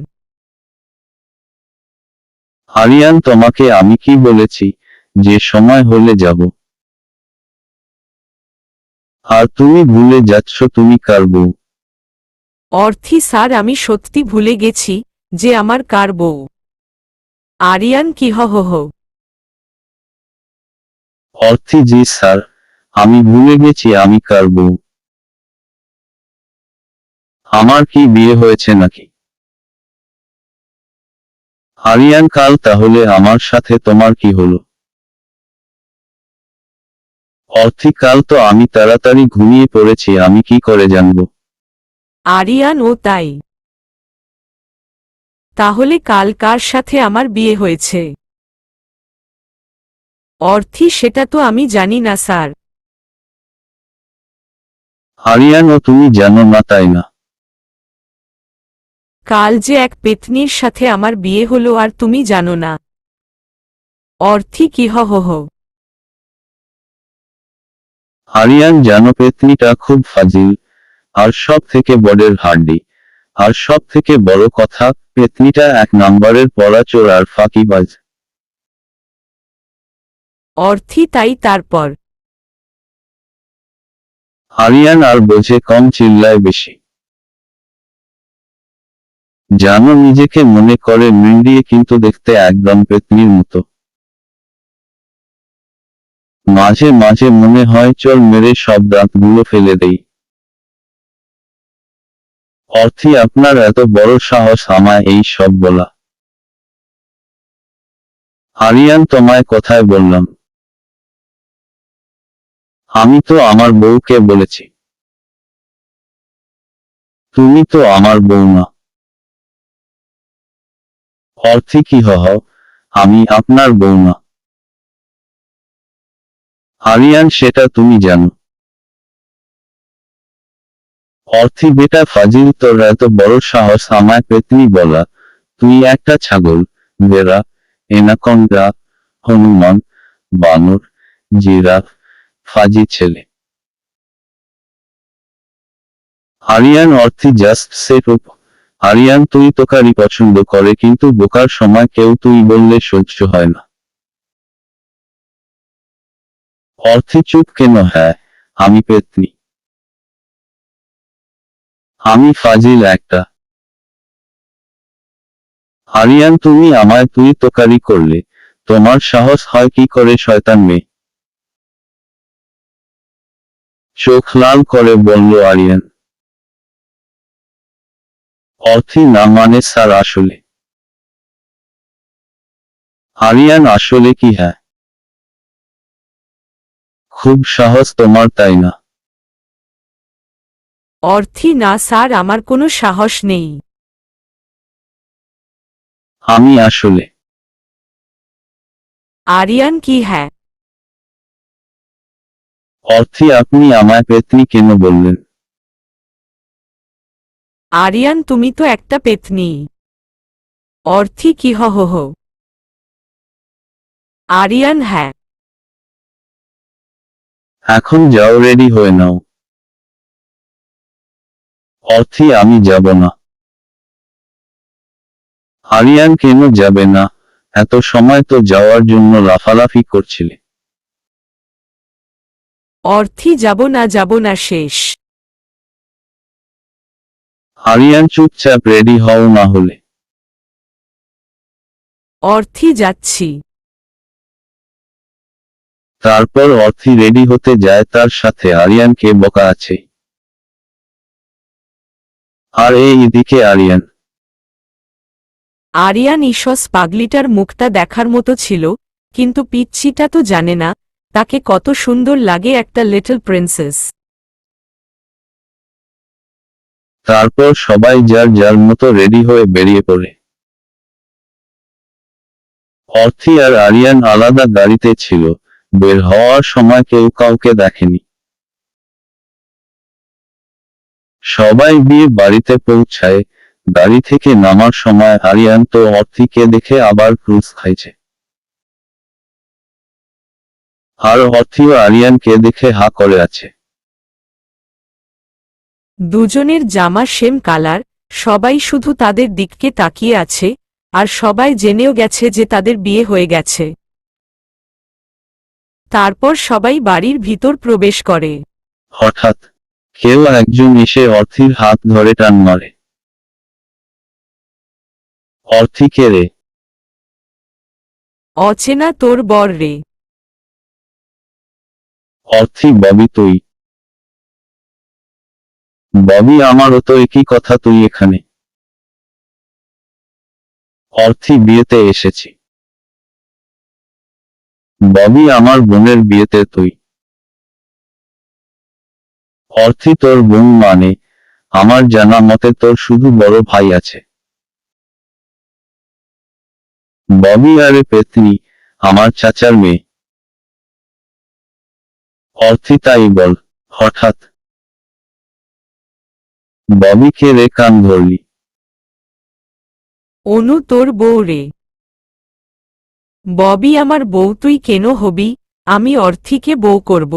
আরিয়ান তোমাকে আমি কি বলেছি যে সময় হলে যাব? আর তুমি ভুলে যাচ্ছ তুমি কার বউ। অর্থি স্যার আমি সত্যি ভুলে গেছি যে আমার কার বউ। আরিয়ান কি হহ? অর্থি জি স্যার, আমি ভুলে গেছি আমি কার বউ। আমার কি বিয়ে হয়েছে নাকি? আরিয়ান কাল তাহলে আমার সাথে তোমার কি হলো? অর্থি কাল তো আমি তাড়াতাড়ি ঘুমিয়ে পড়েছি, আমি কি করে জানবো? আরিয়ান ও তাই? তাহলে কাল কার সাথে আমার বিয়ে হয়েছে? অর্থি সেটা তো আমি জানি না স্যার। আরিয়ান ও তুমি জানো না তাই না? কাল যে এক পেতনির সাথে আমার বিয়ে হলো আর তুমি জানো না? অর্থি কি হহ? আরিয়ান জানো পেতনিটা খুব ফাজিল, আর সব থেকে বড়ের হাড্ডি। আর সব থেকে বড় কথা, পেতনিটা এক নম্বরের পড়া চোর আর ফাঁকিবাজ। অর্থি তাই তারপর? আরিয়ান আর বোঝে কম, চিল্লায় বেশি। জানো নিজেকে মনে করে মিন্ডিয়ে, কিন্তু দেখতে একদম পেতনির মতো। মাঝে মাঝে মনে হয় চল মেরে সব দাঁতগুলো ফেলে দেই। অর্থি আপনার এত বড় সাহস আমায় এই সব বলা? আরিয়ান তোমায় কোথায় বললাম? আমি তো আমার বউকে বলেছি। তুমি তো আমার বউ না। অর্থি কি হহ? আমি আপনার বউ না। আরিয়ান সেটা তুমি জানো। অর্থী বেটা ফাজিল, তোর এত বড় সাহস আমায় পেতনি বলা? তুই একটা ছাগল, ভেড়া, এনাকন্ডা, হনুমান, বানর, জিরাফ, ফাজি ছেলে। আরিয়ান অর্থী জাস্ট সেট আপ। আরিয়ান তুই তোকারি পছন্দ করে কিন্তু বোকার সময় কেউ তুই বললে সহ্য হয় না। অর্থী চুপ কেন? হ্যাঁ, আমি পেতনি। আমি ফাজিল একটা। আরিয়ান তুমি আমায় তুই তোকারি করলে? তোমার সাহস হয় কি করে শয়তান মেয়ে? চোখ লাল করে বলল আরিয়ান। অর্থী না মানে স্যার আসলে। আরিয়ান আসলে কি? হ্যাঁ। খুব সাহস তোমার তাই না? অর্থী না স্যার, আমার কোনো সাহস নেই। আমি আসলে। আরিয়ান কি? হ্যাঁ। অর্থী আপনি আমায় পেতনি কেন বললেন? আরিয়ান তুমি তো একটা পেতনি। অর্থী কি? হ হ হ। আরিয়ান হ্যাঁ। এখন যাও, রেডি হয়ে নাও। অর্থী আমি যাব না। আরিয়ান কেন যাবে না? এত সময় তো যাওয়ার জন্য লাফালাফি করছিলে। অর্থী যাব না শেষ। আরিয়ান চুপচাপ রেডি হও না হলে। অর্থী যাচ্ছি। তারপর অর্থী রেডি হতে যায়, তার সাথে আরিয়ানকে বকা আছে। আর এইদিকে আরিয়ান। আরিয়ান ইসস পাগলিটার মুখটা দেখার মতো ছিল, কিন্তু পিচ্চিটা তো জানে না তাকে কত সুন্দর লাগে একটা লিটল প্রিন্সেস। তারপর সবাই যার যার মতো রেডি হয়ে বেরিয়ে পড়ে। অর্থী আর আরিয়ান আলাদা গাড়িতে ছিল। বের হওয়ার সময় কেউ কাউকে দেখেনি। সবাই বিয়ে বাড়িতে পৌঁছায়। গাড়ি থেকে নামার সময় আরিয়ান তো অর্থীকে দেখে আবার ক্রুজ খাইছে। আর অর্থীও আরিয়ানকে দেখে হা করে আছে। দুজনের জামা সেম কালার, সবাই শুধু তাদের দিককে তাকিয়ে আছে, আর সবাই জেনেও গেছে যে তাদের বিয়ে হয়ে গেছে। তারপর সবাই বাড়ির ভিতর প্রবেশ করে। হঠাৎ কেউ একজন এসে অর্থীর হাত ধরে টান মারে। অর্থী কে রে? অচেনা তোর বর রে। অর্থী ববি তুই? ববি আমারও তো একই কথা, তুই এখানে? অর্থী বিয়েতে এসেছি। ববি আমার বোনের বিয়েতে তুই? অর্থী তোর বোন মানে? আমার জানা মতে তোর শুধু বড় ভাই আছে। ববি আরে পেতনি, আমার চাচার মেয়ে। অর্থী তাই বল। হঠাৎ ববিকে রে কান ধরলি? অনু তোর বউ রে। ববি আমার বউ, তুই কেন হবি? আমি অর্থীকে বউ করব।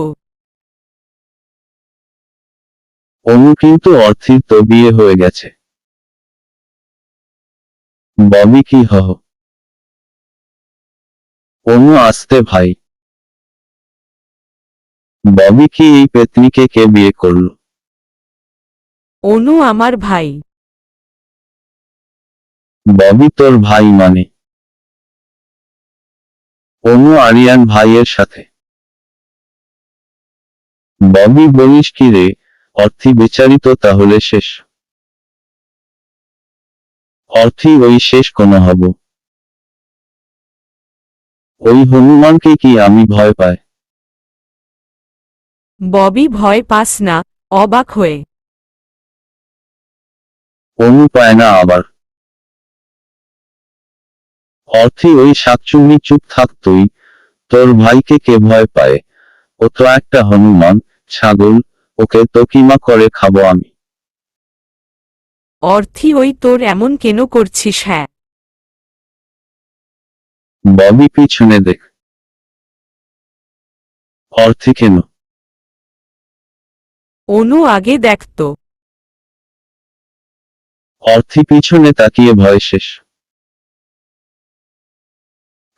অনু কিন্তু অর্থীর তো বিয়ে হয়ে গেছে। ববি কি হহ? অনু আসতে ভাই। ববি কি এই পেতনিকে কে বিয়ে করলো? অনু আমার ভাই। ববি তোর ভাই মানে? অনু আরিয়ান ভাইয়ের সাথে। ববি বলিস কি রে? অর্থী বেচারি তো তাহলে শেষ। অর্থী ওই শেষ কোন হব? ওই হনুমানকে কি আমি ভয় পাই? ববি ভয় পাস না, অবাক হয়ে। অনু পায় না আবার? অর্থী ওই শাকচুন্নি চুপ থাক তুই। তোর ভাইকে কে ভয় পায়? ও তো একটা হনুমান, ছাগল, ওকে তো কিমা করে খাবো আমি। অর্থি ওই তোর এমন কেন করছিস? হ্যাঁ, ববি পিছনে দেখ। অর্থি কেন? অনু আগে দেখতো। অর্থি পিছনে তাকিয়ে ভয় শেষ।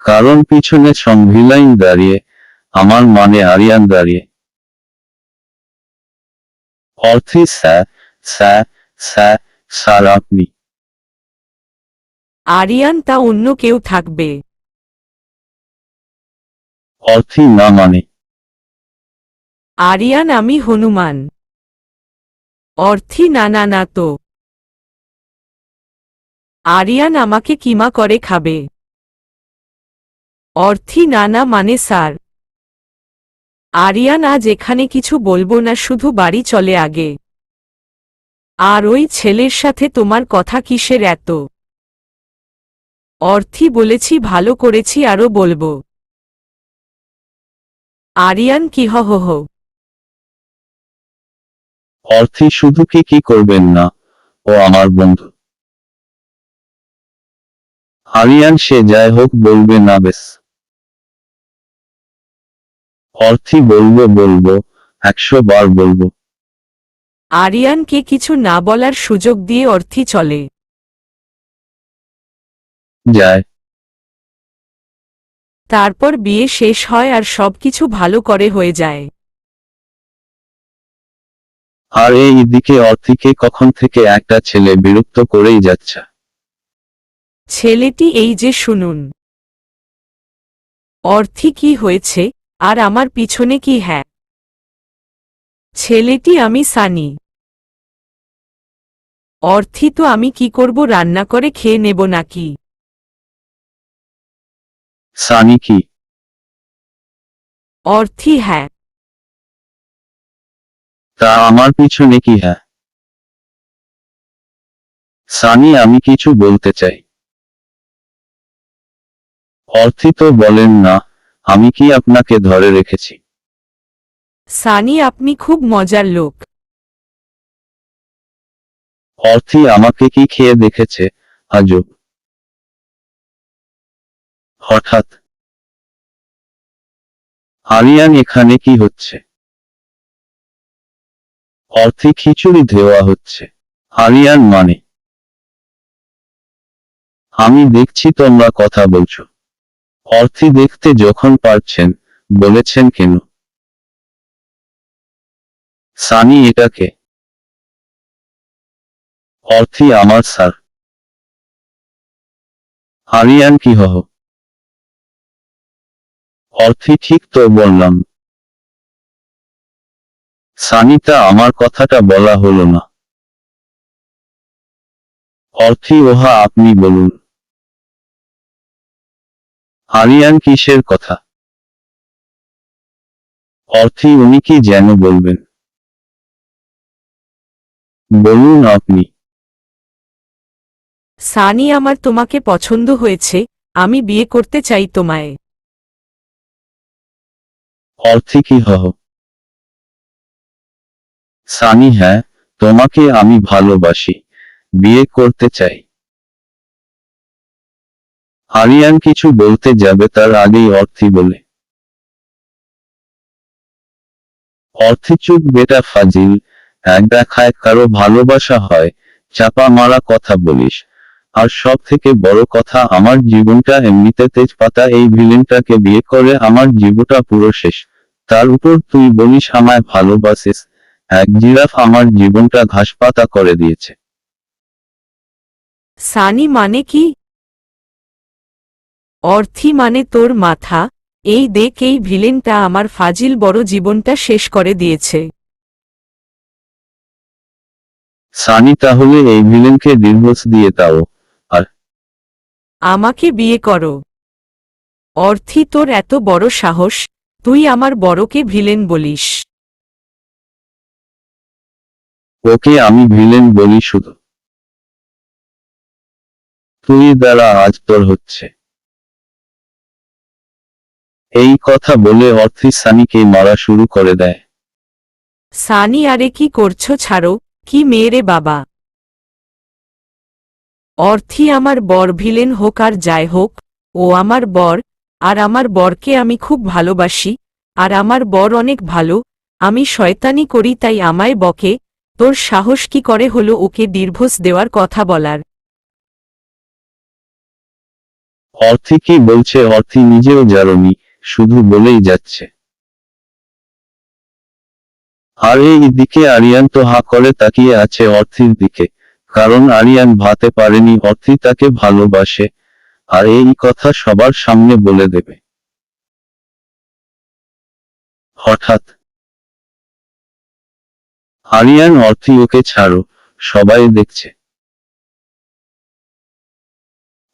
কারণ পিছনে সংভিলাইন দাঁড়িয়ে, আমার মানে আরিয়ান দাঁড়িয়ে। Worthy sir, sir, sir, sir আপনি। আরিয়ান তা অন্য কেউ থাকবে। অর্থি না মানে। আরিয়ান আমি হনুমান। অর্থি না না না তো। আরিয়ান আমাকে কিমা করে খাবে। অর্থি না না মানে স্যার। আরিয়ান আজ এখানে কিছু বলবো না, শুধু বাড়ি চলে আগে। আর ওই ছেলের সাথে তোমার কথা কিসের এত? অর্থি বলেছি ভালো করেছি, আরো বলবো। আরিয়ান কি হ হ হ। অর্থি শুধু কি করবেন না, ও আমার বন্ধু। আরিয়ান সে যাই হোক বলবে না বেশ। অর্থি বলবো বলবো, 100 বার বলবো। আরিয়ানকে কিছু না বলার সুযোগ দিয়ে অর্থি চলে যায়। তারপর বিয়ে শেষ হয় আর সবকিছু ভালো করে হয়ে যায়। আর এই দিকে অর্থিকে কখন থেকে একটা ছেলে বিরক্ত করেই যাচ্ছে। ছেলেটি এই যে শুনুন। অর্থি কি হয়েছে? আর আমার পিছনে কি? হ্যাঁ, ছেলেটি আমি সানি। অর্থি তো আমি কি করব, রান্না করে খেয়ে নেব নাকি? সানি কি? অর্থি হ্যাঁ। তা আমার পিছনে কি? হ্যাঁ সানি আমি কিছু বলতে চাই। অর্থি তো বলেন না, আমি কি আপনাকে ধরে রেখেছি? সানি আপনি খুব মজার লোক। অর্থি আমাকে কি খেয়ে দেখেছে? আজব। হঠাৎ আরিয়ান এখানে কি হচ্ছে? অর্থি খিচুড়ি দেওয়া হচ্ছে। আরিয়ান মানে? আমি দেখছি তোমরা কথা বলছো। অর্থি দেখতে যখন পারছেন, বলেছেন কেন? সানি এটাকে? অর্থি আমার স্যার। আরিয়ান কি হহ? অর্থি ঠিক তো বললাম। সানিতা আমার কথাটা বলা হলো না। অর্থি ওহা আপনি বলুন। আরিয়ান কিসের কথা? অর্থি উনি কি যেন বলবেন। বলুন আপনি। সানি আমার তোমাকে পছন্দ হয়েছে, আমি বিয়ে করতে চাই তোমায়। অর্থি কি হহ? সানি হ্যাঁ, তোমাকে আমি ভালোবাসি, বিয়ে করতে চাই। আরিয়ান কিছু বলতে যাবে তার আগেই অর্থি বলে। অর্থি চুপ বেটা ফাজিল, এক দেখায় কারো ভালোবাসা হয়, চাপা মারা কথা বলিস। আর সব থেকে বড় কথা, আমার জীবনটা এমনিতে তেজপাতা, এই ভিলেনটাকে বিয়ে করে আমার জীবনটা পুরো শেষ। তার উপর তুই বলিস আমায় ভালোবাসিস। এক জিরাফ আমার জীবনটা ঘাসপাতা করে দিয়েছে। সানি মানে কি? অর্থি মানে তোর মাথা। এই দেখ, এই ভিলেনটা আমার ফাজিল বড় জীবনটা শেষ করে দিয়েছে। সানি তাহলে এই ভিলেনকে ডিভোর্স দিয়ে দাও। আর আমাকে বিয়ে করো। অর্থি তোর এত বড় সাহস, তুই আমার বড়কে ভিলেন বলিস? ওকে আমি ভিলেন বলি শুধু? তুই দ্বারা আজ তোর হচ্ছে। এই কথা বলে অর্থি সানিকে মারা শুরু করে দেয়। সানি আরে কি করছো, ছাড়ো। কি মেয়েরে বাবা। অর্থি আমার বর, ভিলেন হোক আর যাই হোক, ও আমার বর। আর আমার বরকে আমি খুব ভালোবাসি। আর আমার বর অনেক ভালো। আমি শয়তানি করি তাই আমায় বকে। তোর সাহস কি করে হলো ওকে ডিভোর্স দেওয়ার কথা বলার? অর্থি কি বলছে অর্থি নিজেও জানেনি, শুধু বলেই যাচ্ছে। আর এই দিকে আরিয়ান তো হা করে তাকিয়ে আছে অর্থির দিকে, কারণ আরিয়ান ভাবতে পারেনি অর্থি তাকে ভালোবাসে, আর এই কথা সবার সামনে বলে দেবে। হঠাৎ আরিয়ান অর্থি ওকে ছাড়ো, সবাই দেখছে।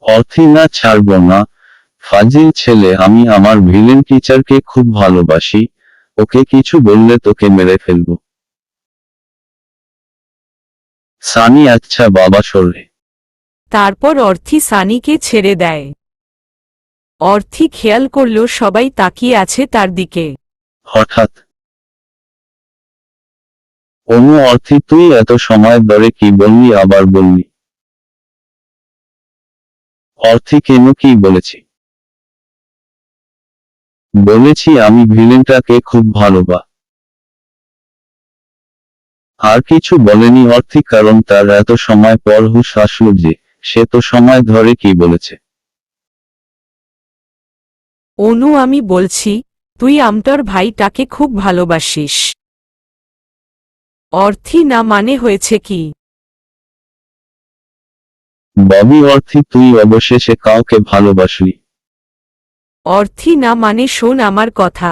অর্থি না, ছাড়বো না। ফাজিল ছেলে, আমি আমার ভিলেন টিচারকে খুব ভালোবাসি। ওকে কিছু বললে তোকে মেরে ফেলবো। সানি আচ্ছা বাবা সরলে। তারপর অর্থি সানিকে ছেড়ে দেয়। অর্থি খেয়াল করল সবাই তাকিয়ে আছে তার দিকে। হঠাৎ অনু, অর্থি তুই এত সময় ধরে কি বললি আবার বললি? অর্থি কেন, কি বলেছি? বলেছি আমি ভিলেনটাকে খুব আর কিছু বলেনি অর্থি, কারণ তার এত সময় পর হুঁশ আসলো যে সে তো সময় ধরে কি বলেছে। অনু, আমি বলছি তুই আমটার ভাইটাকে খুব ভালোবাসিস। অর্থি না, মানে হয়েছে কি? ববি, অর্থি তুই অবশেষে কাউকে ভালোবাসলি? অর্থি না, মানে শোন আমার কথা।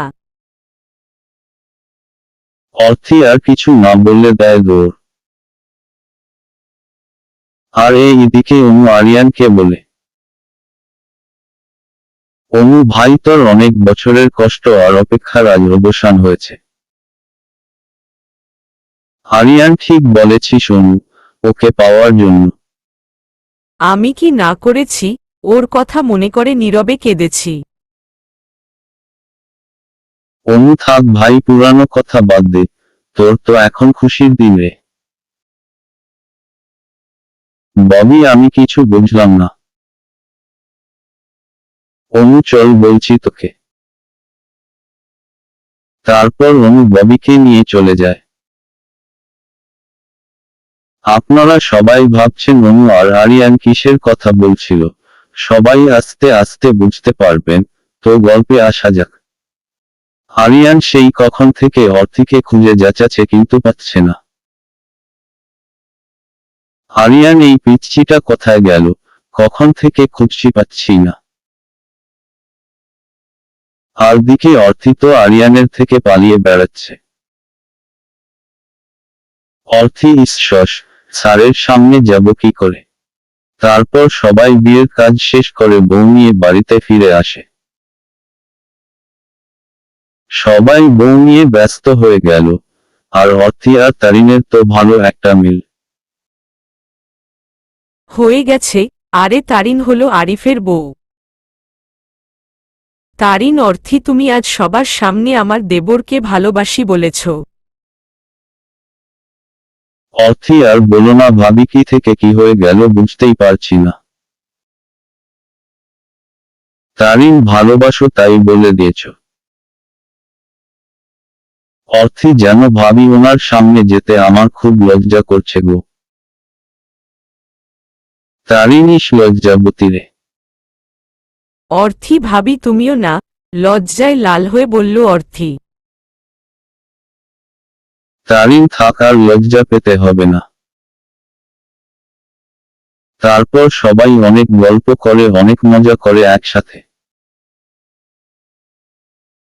অর্থি আর কিছু না বললে দেয় দৌড়। আর এই দিকে অনু আরিয়ানকে বলে, অনু ভাই, তোর অনেক বছরের কষ্ট আর অপেক্ষার আজ অবসান হয়েছে। আরিয়ান, ঠিক বলেছিস অনু, ওকে পাওয়ার জন্য। আমি কি না করেছি? ওর কথা মনে করে নীরবে কেঁদেছি। অনু থাক ভাই, পুরানো কথা বাদ দে, তোর তো এখন খুশির দিন রে। ববি, আমি কিছু বুঝলাম না। অনু চল বলছি তোকে। তারপর অনু ববিকে নিয়ে চলে যায়। আপনারা সবাই ভাবছেন অনু আর আরিয়ান কিসের কথা বলছিল। সবাই আস্তে আস্তে বুঝতে পারবেন, তো গল্পে আসা যাক। আরিয়ান সেই কখন থেকে অর্থিকে খুঁজে যাচাচ্ছে কিন্তু পাচ্ছে না। আরিয়ান, এই পিচ্চিটা কোথায় গেল? কখন থেকে খুঁজছি, পাচ্ছি না। আর দিকে অর্থি তো আরিয়ানের থেকে পালিয়ে বেড়াচ্ছে। অর্থি ঈশ্বস, স্যারের সামনে যাব কি করে? তারপর সবাই বিয়ের কাজ শেষ করে বউ নিয়ে বাড়িতে ফিরে আসে। সবাই বউ নিয়ে ব্যস্ত হয়ে গেল। আর অর্থি আর তারিনের তো ভালো একটা মিল হয়ে গেছে। আরে তারিন হলো আরিফের বউ। তারিন, অর্থি, তুমি আজ সবার সামনে আমার দেবরকে ভালোবাসি বলেছ। অর্থি আর বলো না ভাবি, কি থেকে কি হয়ে গেল বুঝতেই পারছি না। তারিন, ভালোবাসো তাই বলে দিয়েছ? অর্থি, যেন ভাবি ওনার সামনে যেতে আমার খুব লজ্জা করছে গো। তারিনিস লজ্জাবতী রে। অর্থি, ভাবি তুমিও না? লজ্জায় লাল হয়ে বলল অর্থি। তারিন, থাক, আর লজ্জা পেতে হবে না। তারপর সবাই অনেক গল্প করে, অনেক মজা করে একসাথে।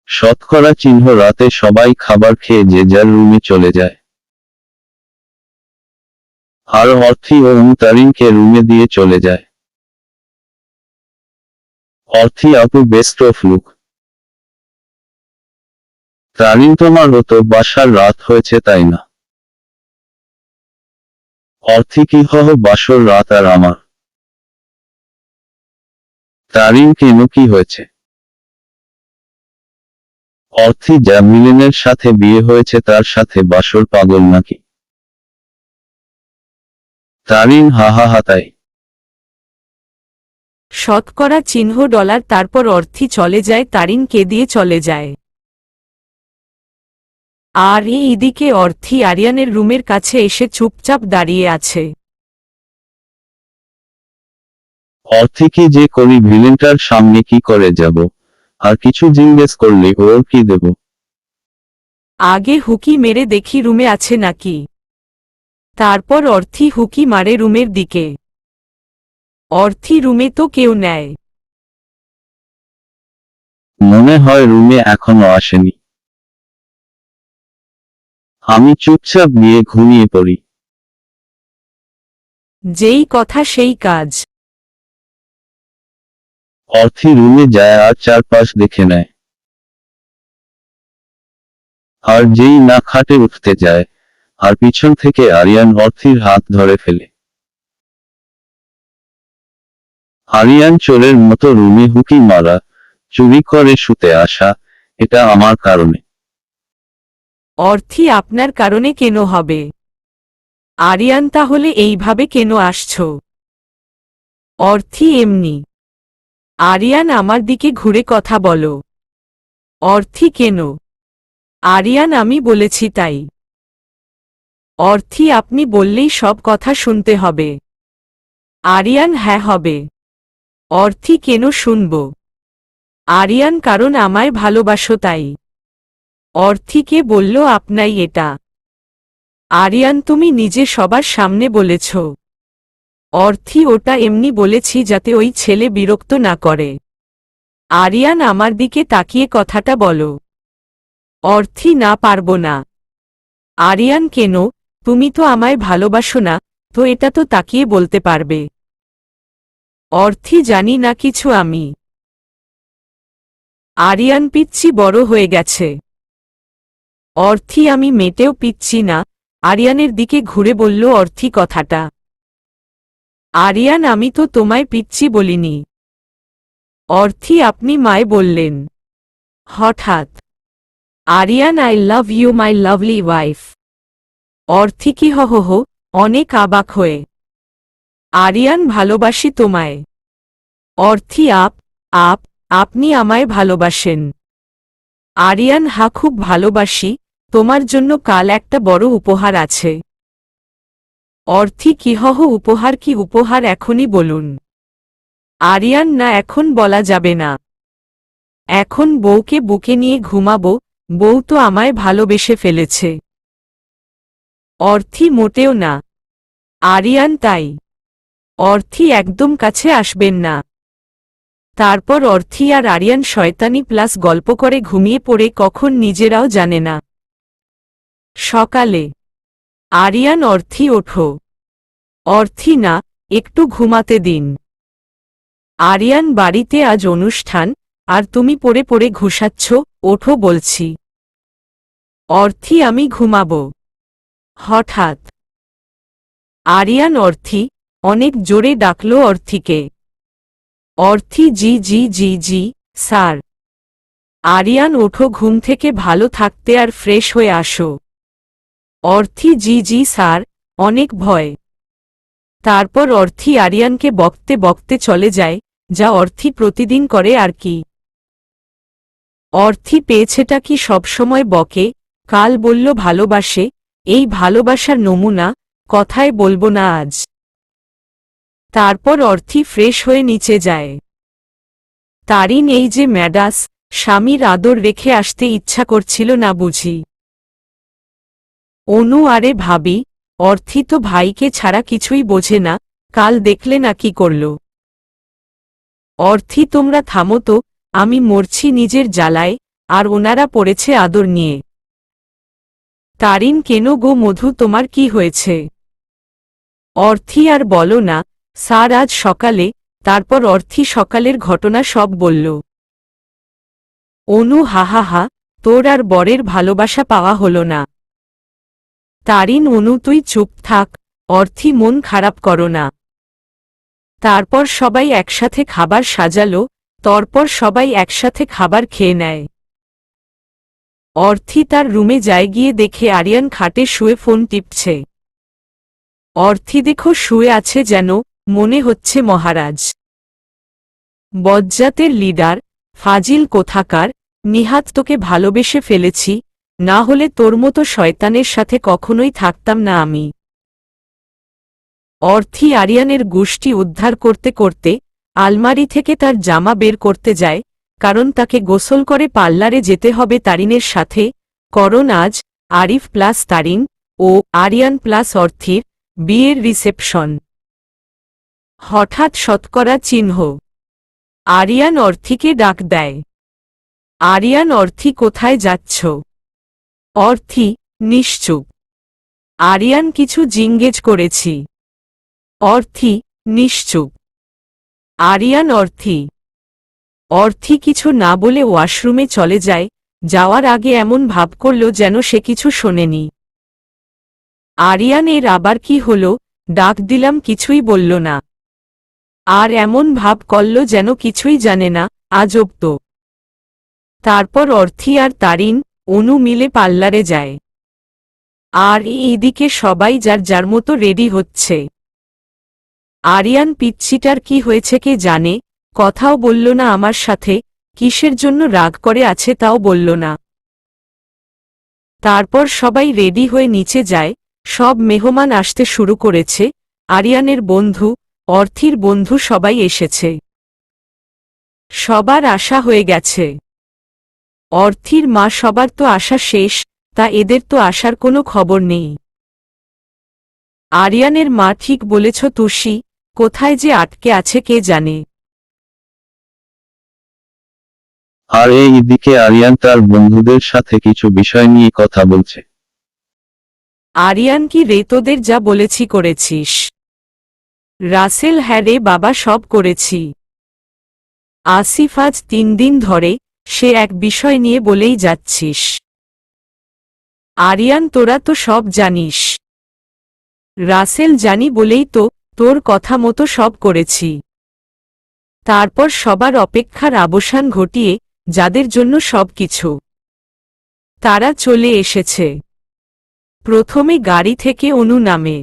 শতকরা চিহ্ন রাতে সবাই খাবার খেয়ে যে যার রুমে চলে যায়। আর অর্থি ও অনু তারিনকে রুমে দিয়ে চলে যায়। অর্থি, আপু বেস্ট অফ লুক। তারিন, তোমারও তো বাসার রাত হয়েছে তাই না? অর্থি, কি হহ বাসর রাত আর আমার? তারিন, কেন, কি হয়েছে? অর্থী যা মিলেনের সাথে বিয়ে হয়েছে তার সাথে বাসর পাগল নাকি? তারিন হা হা হা তাই। শতকরা চিহ্ন ডলার। তারপর অর্থী চলে যায়, তারিন কেঁদিয়ে চলে যায়। আর এইদিকে অর্থী আরিয়ানের রুমের কাছে এসে চুপচাপ দাঁড়িয়ে আছে। অর্থীকে যে করি ভিলেনটার সামনে কি করে যাব, আর কিছু জিজ্ঞেস করলে ওর কি দেব? আগে হুকি মেরে দেখি রুমে আছে নাকি। তারপর অর্থী হুকি মারে রুমের দিকে। অর্থী রুমে তো কেউ নেয়। মনে হয় রুমে এখনো আসেনি। আমি চুপচাপ গিয়ে ঘুমিয়ে পড়ি। যেই কথা সেই কাজ। অর্থী রুমে যায় আর চারপাশ দেখে নেয়। আর যেই না খাটে উঠতে যায়, আর পিছন থেকে আরিয়ান অর্থীর হাত ধরে ফেলে। আরিয়ান চোরের মতো রুমে হুকি মারা, চুরি করে শুতে আসা, এটা আমার কারণে। অর্থী আপনার কারণে কেন হবে? আরিয়ান তাহলে এইভাবে কেন আসছো? অর্থী এমনি। আরিয়ান আমার দিকে ঘুরে কথা বলো। অর্থী কেন? আরিয়ান আমি বলেছি তাই। অর্থী আপনি বললেই সব কথা শুনতে হবে। আরিয়ান হ্যাঁ হবে। অর্থী কেন শুনব? আরিয়ান কারণ আমায় ভালোবাসো তাই। অর্থীকে বলল আপনাই এটা। আরিয়ান তুমি নিজে সবার সামনে বলেছ। অর্থী ওটা এমনি বলেছি যাতে ওই ছেলে বিরক্ত না করে। আরিয়ান আমার দিকে তাকিয়ে কথাটা বলো। অর্থী না পারবো না। আরিয়ান কেন? তুমি তো আমায় ভালোবাসো না, তো এটা তো তাকিয়ে বলতে পারবে। অর্থী জানি না কিছু আমি। আরিয়ান পিচ্ছি বড় হয়ে গেছে। অর্থী আমি মেটেও পিচ্ছি না। আরিয়ানের দিকে ঘুরে বলল অর্থী কথাটা। আরিয়ান আমি তো তোমায় পিচ্ছি বলিনি। অর্থী আপনি মায় বললেন। হঠাৎ। Aryan I love you my lovely wife. Arthi কি হো হো হো, অনেক অবাক হয়ে। আরিয়ান ভালোবাসি তোমায়। অর্থী আপনি আমায় ভালোবাসেন? আরিয়ান হা খুব ভালোবাসি, তোমার জন্য কাল একটা বড় উপহার আছে। অর্থী কি হো উপহার? কি উপহার এখনই বলুন। আরিয়ান না এখন বলা যাবে না। এখন বউকে বুকে নিয়ে ঘুমাবো, বউ তো আমায় ভালোবেসে ফেলেছে। অর্থী মোটেও না। আরিয়ান তাই। অর্থী একদম কাছে আসবেন না। তারপর অর্থী আর আরিয়ান শয়তানি প্লাস গল্প করে ঘুমিয়ে পড়ে কখন নিজেরাও জানে না। সকালে। আরিয়ান অর্থী ওঠো। অর্থী না, একটু ঘুমাতে দিন। আরিয়ান বাড়িতে আজ অনুষ্ঠান, আর তুমি পড়ে পড়ে ঘুষাচ্ছ, ওঠো বলছি। অর্থী আমি ঘুমাবো। হঠাৎ। আরিয়ান অর্থী, অনেক জোরে ডাকল অর্থীকে। অর্থী জি জি জি জি, স্যার। আরিয়ান ওঠো ঘুম থেকে, ভালো থাকতে আর ফ্রেশ হয়ে আসো। অর্থী জি জি স্যার, অনেক ভয়। তারপর অর্থী আরিয়ানকে বকতে বকতে চলে যায়, যা অর্থী প্রতিদিন করে আর কি। অর্থী পেয়েছেটা কি সবসময় বকে, কাল বলল ভালোবাসে, এই ভালোবাসার নমুনা, কথায় বলবো না আজ। তারপর অর্থী ফ্রেশ হয়ে নিচে যায়। তারিন এই যে ম্যাডাস, স্বামীর আদর রেখে আসতে ইচ্ছা করছিল না বুঝি? অনু আরে ভাবি, অর্থী তো ভাইকে ছাড়া কিছুই বোঝে না, কাল দেখলে না কি করল। অর্থী তোমরা থামো তো, আমি মরছি নিজের জ্বালায়, আর ওনারা পড়েছে আদর নিয়ে। তারিন কেন গো মধু তোমার কি হয়েছে? অর্থী আর বলো না, স্যার আজ সকালে। তারপর অর্থী সকালের ঘটনা সব বলল। অনু হা হা হা, তোর আর বরের ভালোবাসা পাওয়া হলো না। তারিন অনু তুই চুপ থাক, অর্থী মন খারাপ করো না। তারপর সবাই একসাথে খাবার সাজালো, তারপর সবাই একসাথে খাবার খেয়ে নেয়। অর্থি তার রুমে যায়, গিয়ে দেখে আরিয়ান খাটে শুয়ে ফোন টিপছে। অর্থি দেখো শুয়ে আছে যেন, মনে হচ্ছে মহারাজ। বজ্জাতের লিডার, ফাজিল কোথাকার, নিহাত তোকে ভালোবেসে ফেলেছি, না হলে তোর মতো শয়তানের সাথে কখনোই থাকতাম না আমি। অর্থি আরিয়ানের গোষ্ঠী উদ্ধার করতে করতে আলমারি থেকে তার জামা বের করতে যায়, কারণ তাকে গোসল করে পার্লারে যেতে হবে তারিনের সাথে, করণ আজ আরিফ প্লাস তারিন ও আরিয়ান প্লাস অর্থির বিয়ের রিসেপশন। হঠাৎ শতকরা চিহ্ন। আরিয়ান অর্থিকে ডাক দেয়। আরিয়ান, অর্থি কোথায় যাচ্ছ? অর্থি নিশ্চুপ। আরিয়ান, কিছু জিজ্ঞেস করেছি। অর্থি নিশ্চুপ। আরিয়ান, অর্থি। অর্থি কিছু না বলে ওয়াশরুমে চলে যায়, যাওয়ার আগে এমন ভাব করল যেন সে কিছু শোনেনি। আরিয়ান, এর আবার কি হল? ডাক দিলাম কিছুই বলল না, আর এমন ভাব করল যেন কিছুই জানে না। আজব তো। তারপর অর্থি আর তারিন, অনু মিলে পার্লারে যায়, আর এইদিকে সবাই যার যার মতো রেডি হচ্ছে। আরিয়ান পিচ্ছিটার কি হয়েছে কে জানে, কথাও বলল না আমার সাথে, কিসের জন্য রাগ করে আছে তাও বলল না। তারপর সবাই রেডি হয়ে নিচে যায়, সব মেহমান আসতে শুরু করেছে, আরিয়ানের বন্ধু, অর্থির বন্ধু সবাই এসেছে। সবার আশা হয়ে গেছে। অর্থির মা, সবার তো আশা শেষ, তা এদের তো আসার কোনো খবর নেই। আরিয়ানের মা, ঠিক বলেছ তুষি, কোথায় যে আটকে আছে কে জানে। আর এইদিকে আরিয়ান তার বন্ধুদের সাথে কিছু বিষয় নিয়ে কথা বলছে। আরিয়ান, কি রে, তোদের যা বলেছি করেছিস? রাসেল, হ্যাঁ রে বাবা, সব করেছি। আসিফ, আজ 3 দিন ধরে সে এক বিষয় নিয়ে বলেই যাচ্ছিস। আরিয়ান, তোরা তো সব জানিস। রাসেল, জানি বলেই তো তোর কথা মতো সব করেছি। তারপর সবার অপেক্ষার অবসান ঘটিয়ে, যাদের জন্য সব কিছু, তারা চলে এসেছে। প্রথমে গাড়ি থেকে অনু নামে,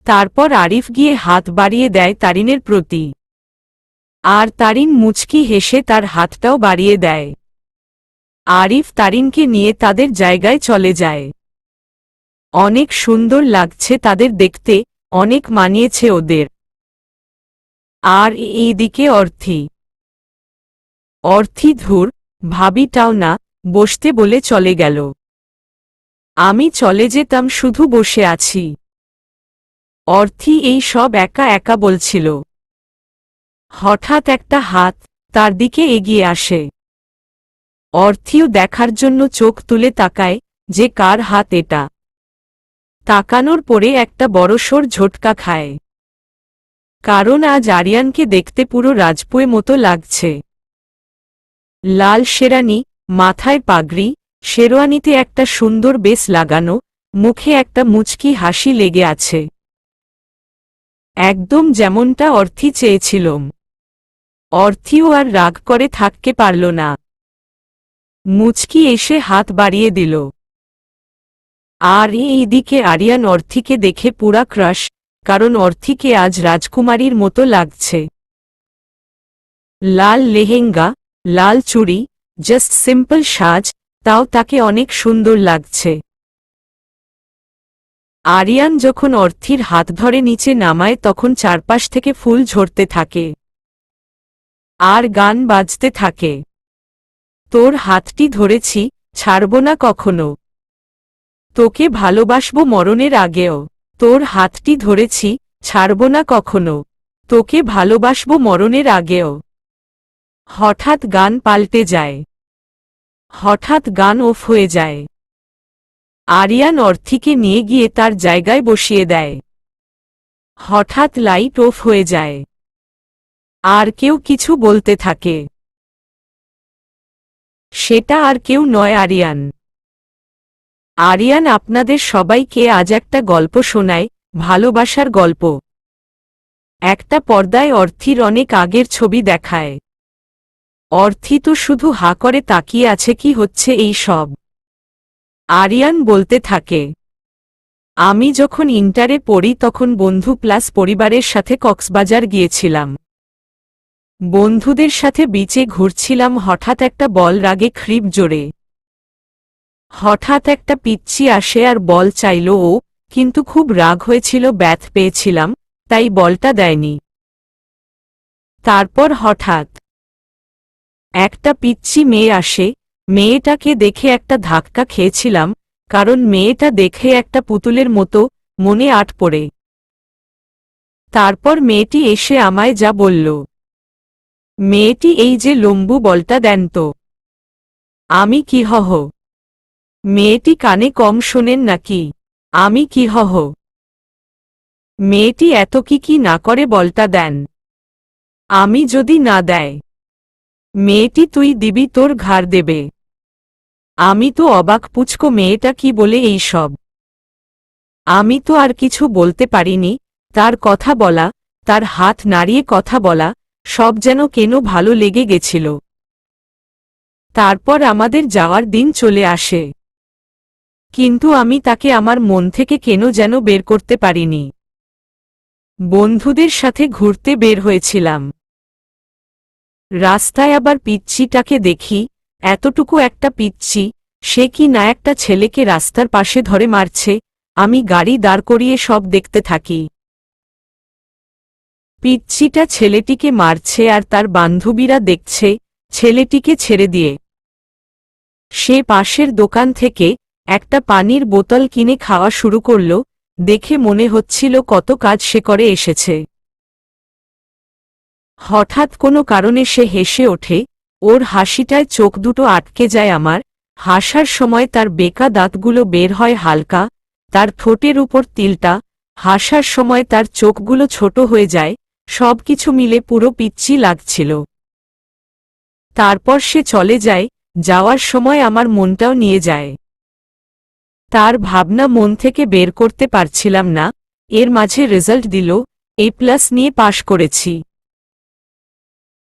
তারপর আরিফ গিয়ে হাত বাড়িয়ে দেয় তারিনের প্রতি, আর তারিন মুচকি হেসে তার হাতটাও বাড়িয়ে দেয়। আরিফ তারিনকে নিয়ে তাদের জায়গায় চলে যায়। অনেক সুন্দর লাগছে তাদের দেখতে, অনেক মানিয়েছে ওদের। আর এইদিকে অর্থি। অর্থি, ধুর, ভাবিটাও না, বসতে বলে চলে গেল। আমি চলে যেতাম, শুধু বসে আছি। অর্থি এই সব একা একা বলছিল। হঠাৎ একটা হাত তার দিকে এগিয়ে আসে। অর্থিও দেখার জন্য চোখ তুলে তাকায় যে কার হাত এটা। তাকানোর পরে একটা বড়সড় ঝটকা খায়, কারণ আজ আরিয়ানকে দেখতে পুরো রাজপুয়ে মতো লাগছে। লাল শেরানি, মাথায় পাগড়ি, শেরওয়ানিতে একটা সুন্দর বেস লাগানো, মুখে একটা মুচকি হাসি লেগে আছে, একদম যেমনটা অর্থি চেয়েছিলাম। অর্থিও আর রাগ করে থাকতে পারল না, মুচকি এসে হাত বাড়িয়ে দিল। আর এইদিকে আরিয়ান অর্থিকে দেখে পুরা ক্রাশ, কারণ অর্থিকে আজ রাজকুমারীর মতো লাগছে। লাল লেহেঙ্গা, লাল চুড়ি, জাস্ট সিম্পল সাজ, তাও তাকে অনেক সুন্দর লাগছে। আরিয়ান যখন অর্থির হাত ধরে নিচে নামায় তখন চারপাশ থেকে ফুল ঝরতে থাকে, আর গান বাজতে থাকে। তোর হাতটি ধরেছি, ছাড়ব না কখনো। তোকে ভালোবাসবো মরণের আগেও। তোর হাতটি ধরেছি, ছাড়ব না কখনো। তোকে ভালোবাসবো মরণের আগেও। হঠাৎ গান পাল্টে যায়। হঠাৎ গান অফ হয়ে যায়। আরিয়ান অর্থিকে নিয়ে গিয়ে তার জায়গায় বসিয়ে দেয়। হঠাৎ লাইট অফ হয়ে যায়, আর কেউ কিছু বলতে থাকে। সেটা আর কেউ নয়, আরিয়ান। আরিয়ান আপনাদের সবাইকে আজ একটা গল্প শোনায়, ভালোবাসার গল্প। একটা পর্দায় অর্থির অনেক আগের ছবি দেখায়। অর্থি তো শুধু হা করে তাকিয়ে আছে, কি হচ্ছে এই সব। আরিয়ান বলতে থাকে, আমি যখন ইন্টারে পড়ি তখন বন্ধু প্লাস পরিবারের সাথে কক্সবাজার গিয়েছিলাম। বন্ধুদের সাথে বিচে ঘুরছিলাম, হঠাৎ একটা বল রাগে খ্রিপ জোরে। হঠাৎ একটা পিচ্চি আসে আর বল চাইল ও, কিন্তু খুব রাগ হয়েছিল, ব্যথ পেয়েছিলাম, তাই বলটা দেয়নি। তারপর হঠাৎ একটা পিচ্চি মেয়ে আসে, মেয়েটাকে দেখে একটা ধাক্কা খেয়েছিলাম, কারণ মেয়েটা দেখে একটা পুতুলের মতো, মনে আট পড়ে। তারপর মেয়েটি এসে আমায় যা বলল, মেয়েটি এই যে লম্বু বলটা দেন তো। আমি কি হহ? মেয়েটি কানে কম শোনেন নাকি? আমি কি হহ? মেয়েটি এত কি না করে বলটা দেন। আমি যদি না দেয়, মেয়েটি তুই দিবি, তোর ঘাড় দেবে। আমি তো অবাক, পুচকো মেয়েটা কি বলে এই সব। আমি তো আর কিছু বলতে পারিনি, তার কথা বলা, তার হাত নাড়িয়ে কথা বলা, সব যেন কেন ভালো লেগে গেছিল। তারপর আমাদের যাওয়ার দিন চলে আসে, কিন্তু আমি তাকে আমার মন থেকে কেন যেন বের করতে পারিনি। বন্ধুদের সাথে ঘুরতে বের হয়েছিলাম, রাস্তায় আবার পিচ্চিটাকে দেখি, এতটুকু একটা পিচ্চি, সে কি না একটা ছেলেকে রাস্তার পাশে ধরে মারছে। আমি গাড়ি দাঁড় করিয়ে সব দেখতে থাকি। পিচ্চিটা ছেলেটিকে মারছে আর তার বান্ধবীরা দেখছে, ছেলেটিকে ছেড়ে দিয়ে সে পাশের দোকান থেকে একটা পানির বোতল কিনে খাওয়া শুরু করল। দেখে মনে হচ্ছিল কত কাজ সে করে এসেছে। হঠাৎ কোনো কারণে সে হেসে ওঠে, ওর হাসিটায় চোখ দুটো আটকে যায় আমার। হাসার সময় তার বেঁকা দাঁতগুলো বের হয় হালকা, তার ঠোঁটের উপর তিলটা। হাসার সময় তার চোখগুলো ছোট হয়ে যায়, সবকিছু মিলে পুরো পিচ্চি লাগছিল। তারপর সে চলে যায়, যাওয়ার সময় আমার মনটাও নিয়ে যায়। তার ভাবনা মন থেকে বের করতে পারছিলাম না। এর মাঝে রেজাল্ট দিল, A+ নিয়ে পাশ করেছি।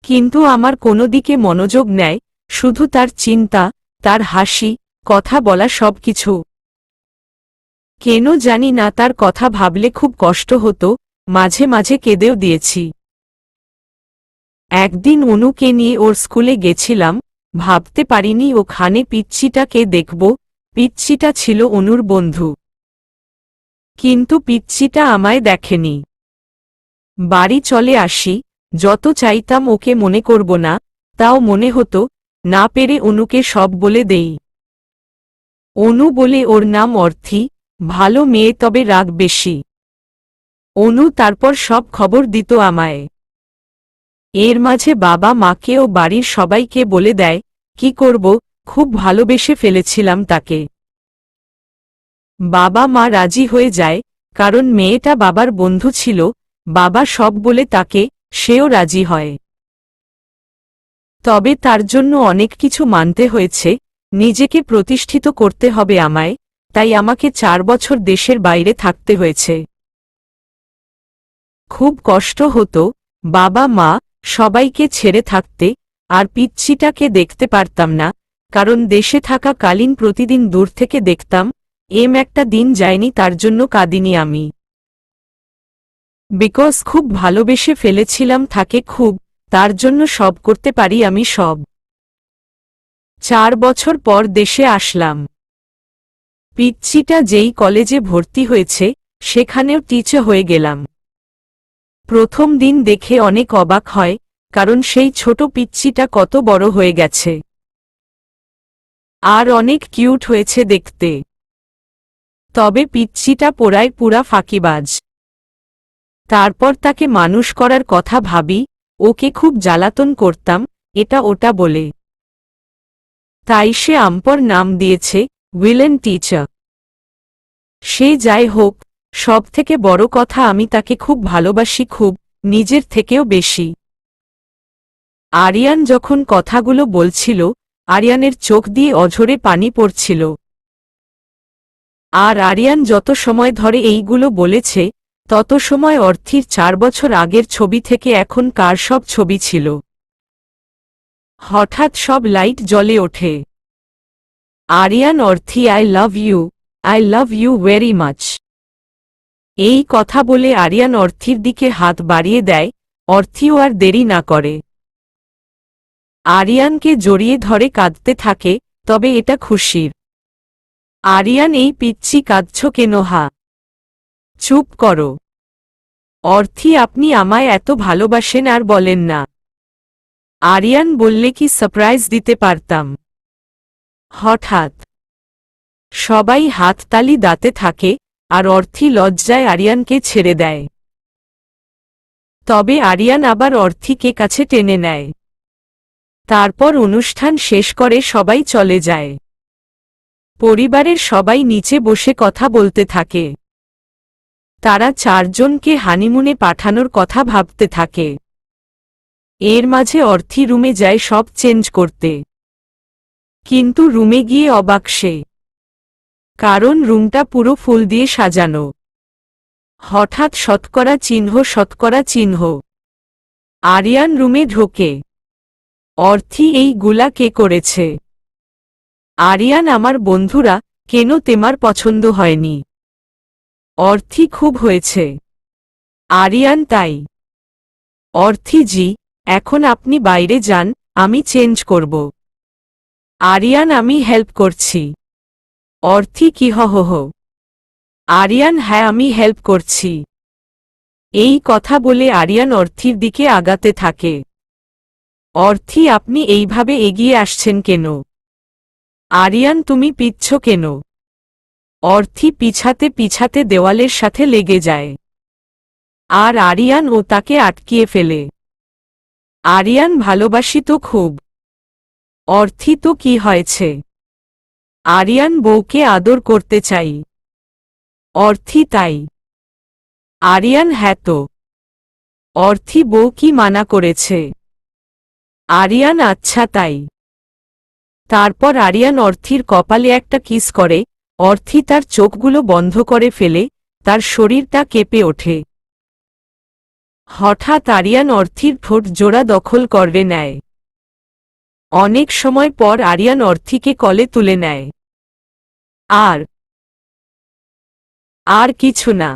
কিন্তু আমার কোনো দিকে মনোযোগ নেয়, শুধু তার চিন্তা, তার হাসি, কথা বলা সবকিছু। কেন জানি না, তার কথা ভাবলে খুব কষ্ট হতো, মাঝে মাঝে কেঁদেও দিয়েছি। একদিন অনুকে নিয়ে ওর স্কুলে গেছিলাম, ভাবতে পারিনি ওখানে পিচ্চিটাকে দেখব। পিচ্চিটা ছিল অনুর বন্ধু, কিন্তু পিচ্চিটা আমায় দেখেনি। বাড়ি চলে আসি, যত চাইতাম ওকে মনে করব না, তাও মনে হতো, না পেরে অনুকে সব বলে দেই। অনু বলে ওর নাম অর্থি, ভালো মেয়ে, তবে রাগ বেশি। অনু তারপর সব খবর দিত আমায়। এর মাঝে বাবা মাকে ও বাড়ির সবাইকে বলে দেয়। কি করব, খুব ভালোবেসে ফেলেছিলাম তাকে। বাবা মা রাজি হয়ে যায়, কারণ মেয়েটা বাবার বন্ধু ছিল। বাবা সব বলে তাকে, সেও রাজি হয়। তবে তার জন্য অনেক কিছু মানতে হয়েছে, নিজেকে প্রতিষ্ঠিত করতে হবে আমায়, তাই আমাকে 4 বছর দেশের বাইরে থাকতে হয়েছে। খুব কষ্ট হতো, বাবা মা সবাইকে ছেড়ে থাকতে, আর পিচ্চিটাকে দেখতে পারতাম না, কারণ দেশে থাকা কালীন প্রতিদিন দূর থেকে দেখতাম। একটা দিন যায়নি তার জন্য কাঁদিনি আমি। বিকজ খুব ভালোবেসে ফেলেছিলাম তাকে খুব, তার জন্য সব করতে পারি আমি সব। 4 বছর পর দেশে আসলাম। পিচ্চিটা যেই কলেজে ভর্তি হয়েছে, সেখানেও টিচার হয়ে গেলাম। প্রথম দিন দেখে অনেক অবাক হয়, কারণ সেই ছোট পিচ্চিটা কত বড় হয়ে গেছে, আর অনেক কিউট হয়েছে দেখতে। তবে পিচ্চিটা পোড়ায় পুরা ফাঁকিবাজ। তারপর তাকে মানুষ করার কথা ভাবি, ওকে খুব জ্বালাতন করতাম, এটা ওটা বলে। তাই সে আমপর নাম দিয়েছে, উইলেন টিচার। সে যাই হোক, সবথেকে বড় কথা আমি তাকে খুব ভালোবাসি, খুব, নিজের থেকেও বেশি। আরিয়ান যখন কথাগুলো বলছিল, আরিয়ানের চোখ দিয়ে অঝরে পানি পড়ছিল। আর আরিয়ান যত সময় ধরে এইগুলো বলেছে, তত সময় অর্থির 4 বছর আগের ছবি থেকে এখন কার সব ছবি ছিল। হঠাৎ সব লাইট জ্বলে ওঠে। Aryan Orthi I love you very much. এই কথা বলে আরিয়ান অর্থির দিকে হাত বাড়িয়ে দেয়। অর্থিও আর দেরি না করে, আরিয়ানকে জড়িয়ে ধরে কাঁদতে থাকে। তবে এটা খুশির। আরিয়ান, এই পিচ্চি কাঁদছ কেন? চুপ করো। অর্থি, আপনি আমায় এত ভালোবাসেন আর বলেন না। আরিয়ান বললে কি সারপ্রাইজ দিতে পারতাম। হঠাৎ সবাই হাততালি দাতে থাকে আর অর্থি লজ্জায় আরিয়ানকে ছেড়ে দেয়। তবে আরিয়ান আবার অর্থিকে কাছে টেনে নেয়। তারপর অনুষ্ঠান শেষ করে সবাই চলে যায়। পরিবারের সবাই নিচে বসে কথা বলতে থাকে। তারা চারজনকে হানিমুনে পাঠানোর কথা ভাবতে থাকে। এর মাঝে অর্থি রুমে যায় সব চেঞ্জ করতে। কিন্তু রুমে গিয়ে অবাক সে, কারণ রুমটা পুরো ফুল দিয়ে সাজানো। হঠাৎ শতকরা চিহ্ন। আরিয়ান রুমে ঢোকে। অর্থি, এইগুলা কে করেছে? আরিয়ান, আমার বন্ধুরা। কেন তোমার পছন্দ হয়নি? অর্থি, খুব হয়েছে। আরিয়ান, তাই? অর্থি, জি। এখন আপনি বাইরে যান, আমি চেঞ্জ করব। আরিয়ান, আমি হেল্প করছি। অর্থি, কি হো। আরিয়ান, হ্যাঁ, আমি হেল্প করছি। এই কথা বলে আরিয়ান অর্থির দিকে আগাতে থাকে। অর্থি, আপনি এইভাবে এগিয়ে আসছেন কেন? আরিয়ান, তুমি পিচ্ছ কেন? অর্থি পিছাতে দেওয়ালের সাথে লেগে যায়। আর আরিয়ান ও তাকে আটকিয়ে ফেলে। আরিয়ান, ভালোবাসি তো খুব। অর্থি, তো কি হয়েছে? আরিয়ান, বউকে আদর করতে চাই। অর্থি, তাই? আরিয়ান, হ্যাঁ তো। অর্থি, বউ কি মানা করেছে? আরিয়ান, আচ্ছা, তাই। তারপর আরিয়ান অর্থির কপালে একটা কিস করে। অর্থি তার চোখগুলো বন্ধ করে ফেলে। তার শরীরটা কেঁপে ওঠে। হঠাৎ আরিয়ান অর্থির ঠোঁট জোড়া দখল করে নেয়। অনেক সময় পর আরিয়ান অর্থিকে কোলে তুলে নেয়। আর কিছু না।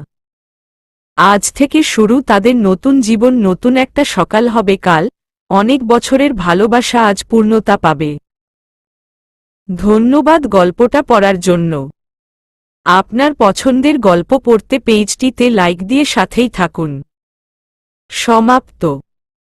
আজ থেকে শুরু তাদের নতুন জীবন, নতুন একটা সকাল হবে কাল। অনেক বছরের ভালোবাসা আজ পূর্ণতা পাবে। ধন্যবাদ গল্পটা পড়ার জন্য। আপনার পছন্দের গল্প পড়তে পেজটিতে লাইক দিয়ে সাথেই থাকুন। সমাপ্ত।